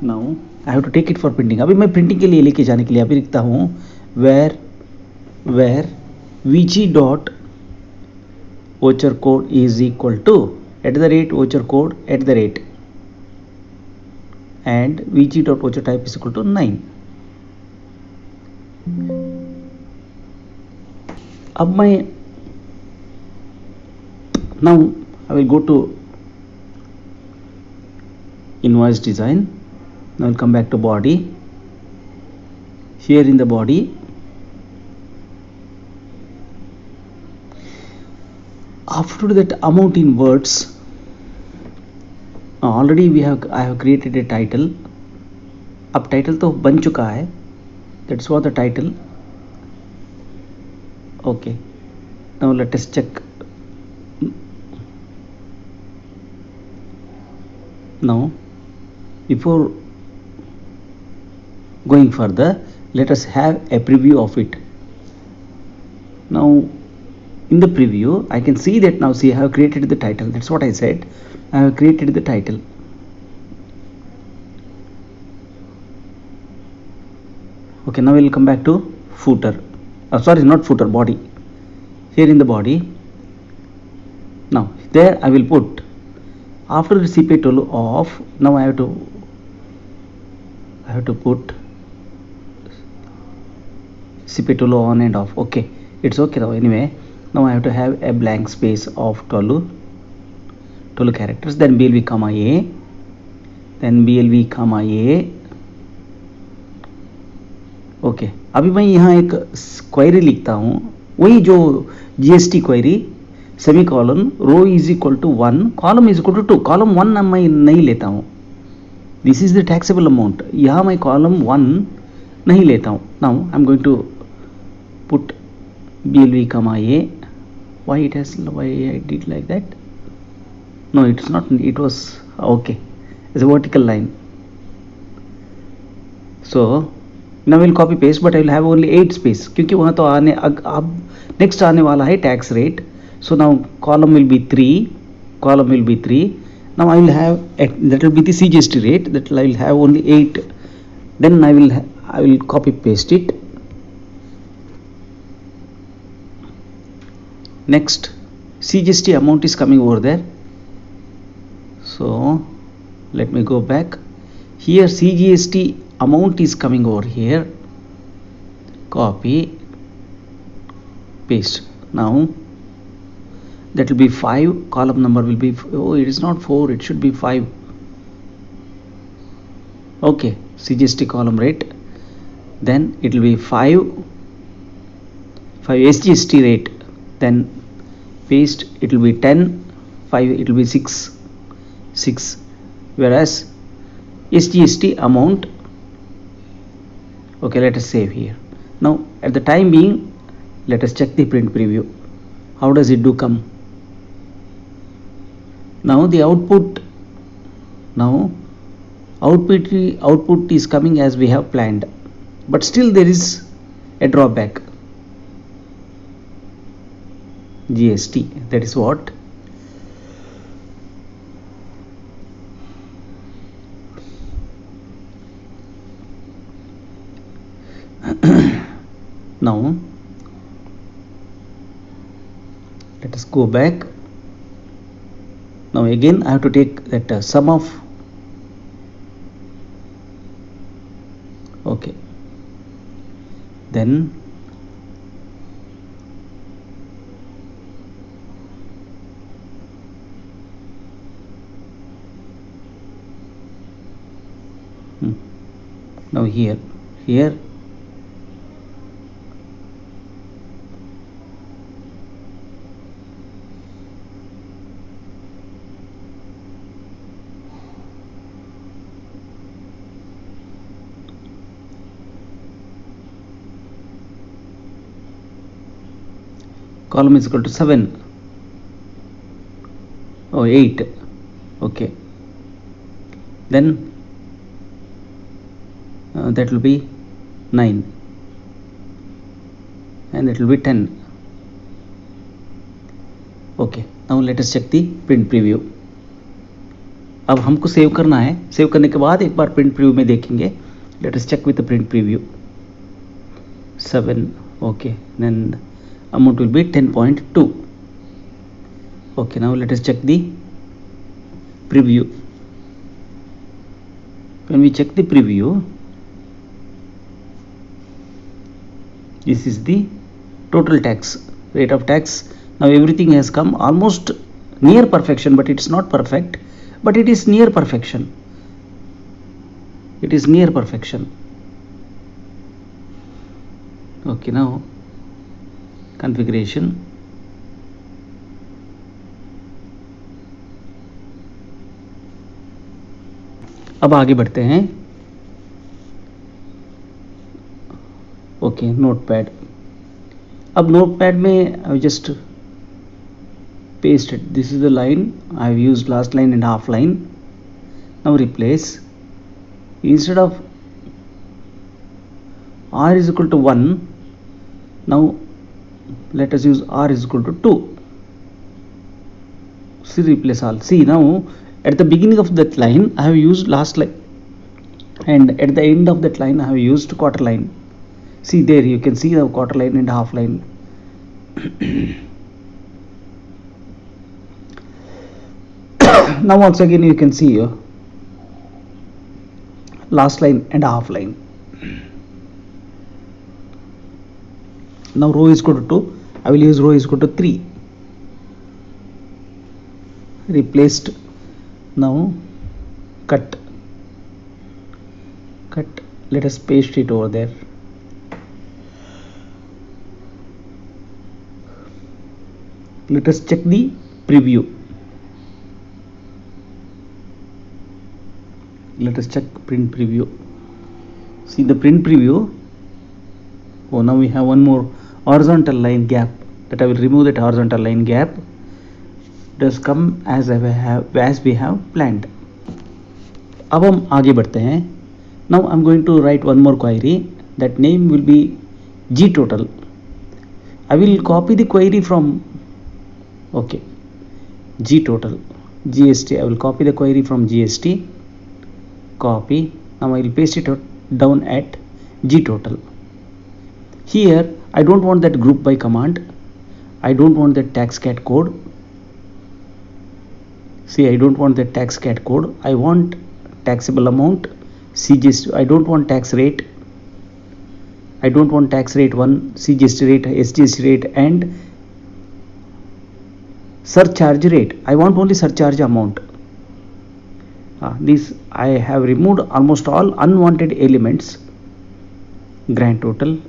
Now I have to take it for printing. अभी मैं printing के लिए लेके जाने के लिए अभी लिखता हूँ where vg dot voucher code is equal to voucher code and vg dot voucher type is equal to 9. अब मैं, now I will go to invoice design. Now I will come back to body. Here in the body, after that amount in words, already I have created a title. अब title तो बन चुका है. That's what the title. Okay, now let us check. Now before going further, let us have a preview of it. Now in the preview I can see that, now see, I have created the title. That's what I said, I have created the title. Okay, now we'll come back to footer. Sorry, not footer, body. Here in the body, now there I will put, after the CPI tool off, now I have to put CPI tool on and off. Okay, it's okay now. Anyway, now I have to have a blank space of 12 characters, then BLV comma A, then BLV comma A. Okay, अभी मैं यहाँ एक query लिखता हूँ, वही जो GST query, semicolon, row is equal to 1, column is equal to 2. Column 1 मैं नहीं लेता हूँ, this is the taxable amount. यहाँ मैं कॉलम 1 नहीं लेता हूँ. Now I am going to put BLV comma A. Why I did like that? No, it's not. It was okay. It's a vertical line. So now we'll copy paste, but I will have only 8 space क्योंकि वहाँ तो आने अब next आने वाला है tax rate. So now column will be 3. Now I will have that will be the CGST rate, that I will have only 8. Then I will copy paste it. Next CGST amount is coming over there. So let me go back. Here CGST amount is coming over here. Copy, paste. Now that will be 5. Column number will be, oh, it is not 4, it should be 5. Okay, CGST column rate. Then it will be 5 SGST rate. Then paste, it will be 10. 5, it will be 6. Whereas SGST amount, okay, let us save here. Now at the time being, let us check the print preview. How does it do come? Now the output is coming as we have planned, but still there is a drawback. GST, that is what? Now let us go back. Now again I have to take that sum of, okay, then now here column is equal to 7, oh 8, okay, then that will be 9, and that will be 10. Okay, now let us check the print preview. अब हमको save करना है, save करने के बाद एक बार print preview में देखेंगे. Let us check with the print preview. 7, okay, then amount will be 10.2. Okay, now let us check the preview. When we check the preview, this is the total tax, rate of tax. Now everything has come almost near perfection, but it's not perfect, but it is near perfection. It is near perfection. Okay, now configuration. अब आगे बढ़ते हैं. Okay, notepad. अब notepad में I just pasted, this is the line I have used, last line and half line. Now replace, instead of r is equal to 1, now let us use r is equal to 2. See, replace all. See, now at the beginning of that line I have used last line, and at the end of that line I have used quarter line. See, there you can see the quarter line and half line. Now once again you can see last line and half line. Now row is equal to 2, I will use row is equal to 3. Replaced. Now cut, let us paste it over there. Let us check the preview. Let us check print preview. See the print preview. Oh, now we have one more horizontal line gap, that I will remove that horizontal line gap. It has come as we have planned. अब हम आगे बढ़ते हैं. Now I'm going to write one more query. That name will be G total. I will copy the query from, okay, G total, GST. I will copy the query from GST, copy. Now I will paste it down at G total. Here I don't want that group by command. I don't want that tax cat code. See, I don't want that tax cat code. I want taxable amount, CGST. I don't want tax rate. I don't want tax rate 1, CGST rate, SGST rate, and surcharge rate. I want only surcharge amount. This I have removed almost all unwanted elements. Grand total.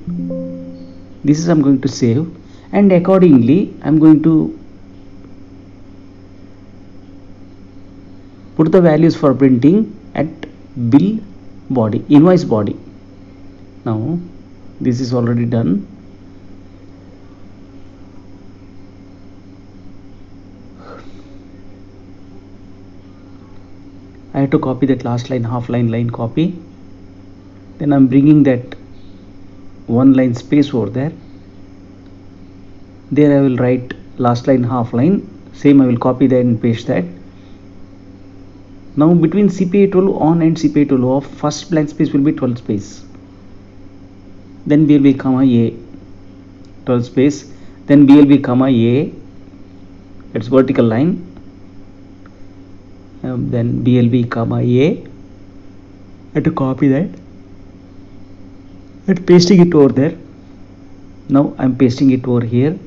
This is I'm going to save, and accordingly I'm going to put the values for printing at bill body, invoice body. Now this is already done. I have to copy that last line, half line copy. Then I'm bringing that one line space over there. There I will write last line, half line. Same, I will copy that and paste that. Now between CPA tool on and CPA tool off, first blank space will be 12 space. Then BLB comma A, 12 space. Then BLB comma A, it's vertical line. Then BLB comma A. I have to copy that and pasting it over there. Now I'm pasting it over here.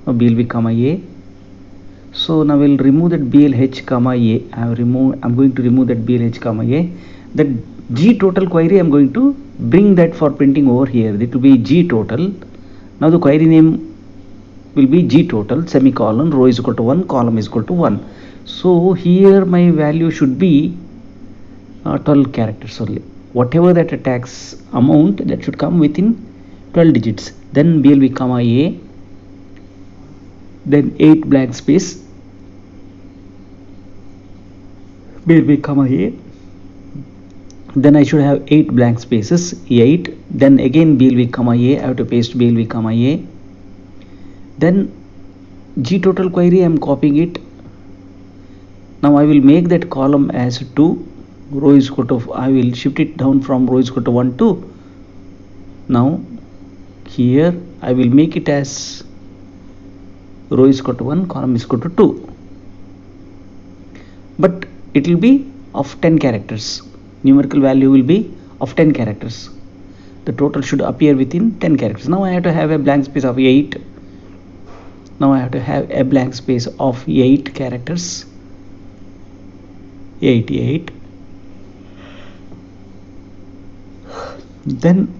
Now BLB comma A. So now we'll remove that BLH comma A. I'm going to remove that BLH comma A. That G total query I'm going to bring that for printing over here. It will be G total. Now the query name will be G total, semicolon, row is equal to 1, column is equal to 1. So here my value should be 12 characters only. Whatever that tax amount, that should come within 12 digits. Then BLB comma A. Then 8 blank space. BLB comma A. Then I should have 8 blank spaces, 8. Then again BLB comma A. I have to paste BLB comma A. Then G total query, I am copying it. Now I will make that column as 2, row is equal to, I will shift it down from row is equal to 1 to. Now here I will make it as row is equal to 1, column is equal to 2. But it will be of 10 characters. Numerical value will be of 10 characters. The total should appear within 10 characters. Now I have to have a blank space of 8. Now I have to have a blank space of 8 characters. 88. Then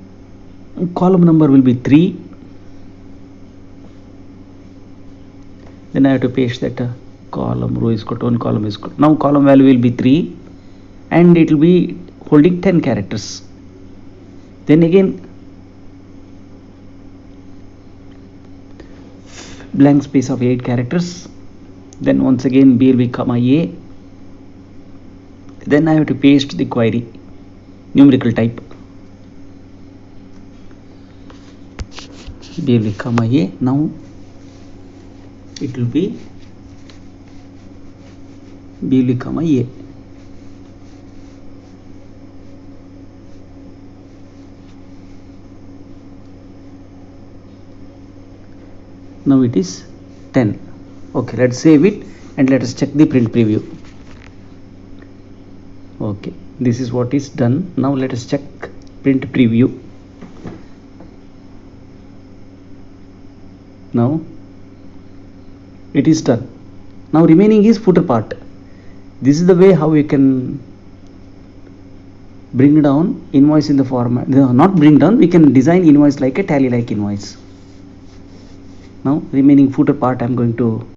column number will be 3. Then I have to paste that column, row is equal to 1, column is equal. Now column value will be 3 and it will be holding 10 characters. Then again blank space of 8 characters. Then once again BLB comma A. Then I have to paste the query, numerical type, BLB comma A. Now it will be BLB comma A. Now it is 10. Okay, let's save it and let us check the print preview. Okay, this is what is done. Now let us check print preview. Now it is done. Now remaining is footer part. This is the way how you can bring down invoice in the format. Not bring down, we can design invoice like a tally like invoice. Now remaining footer part I am going to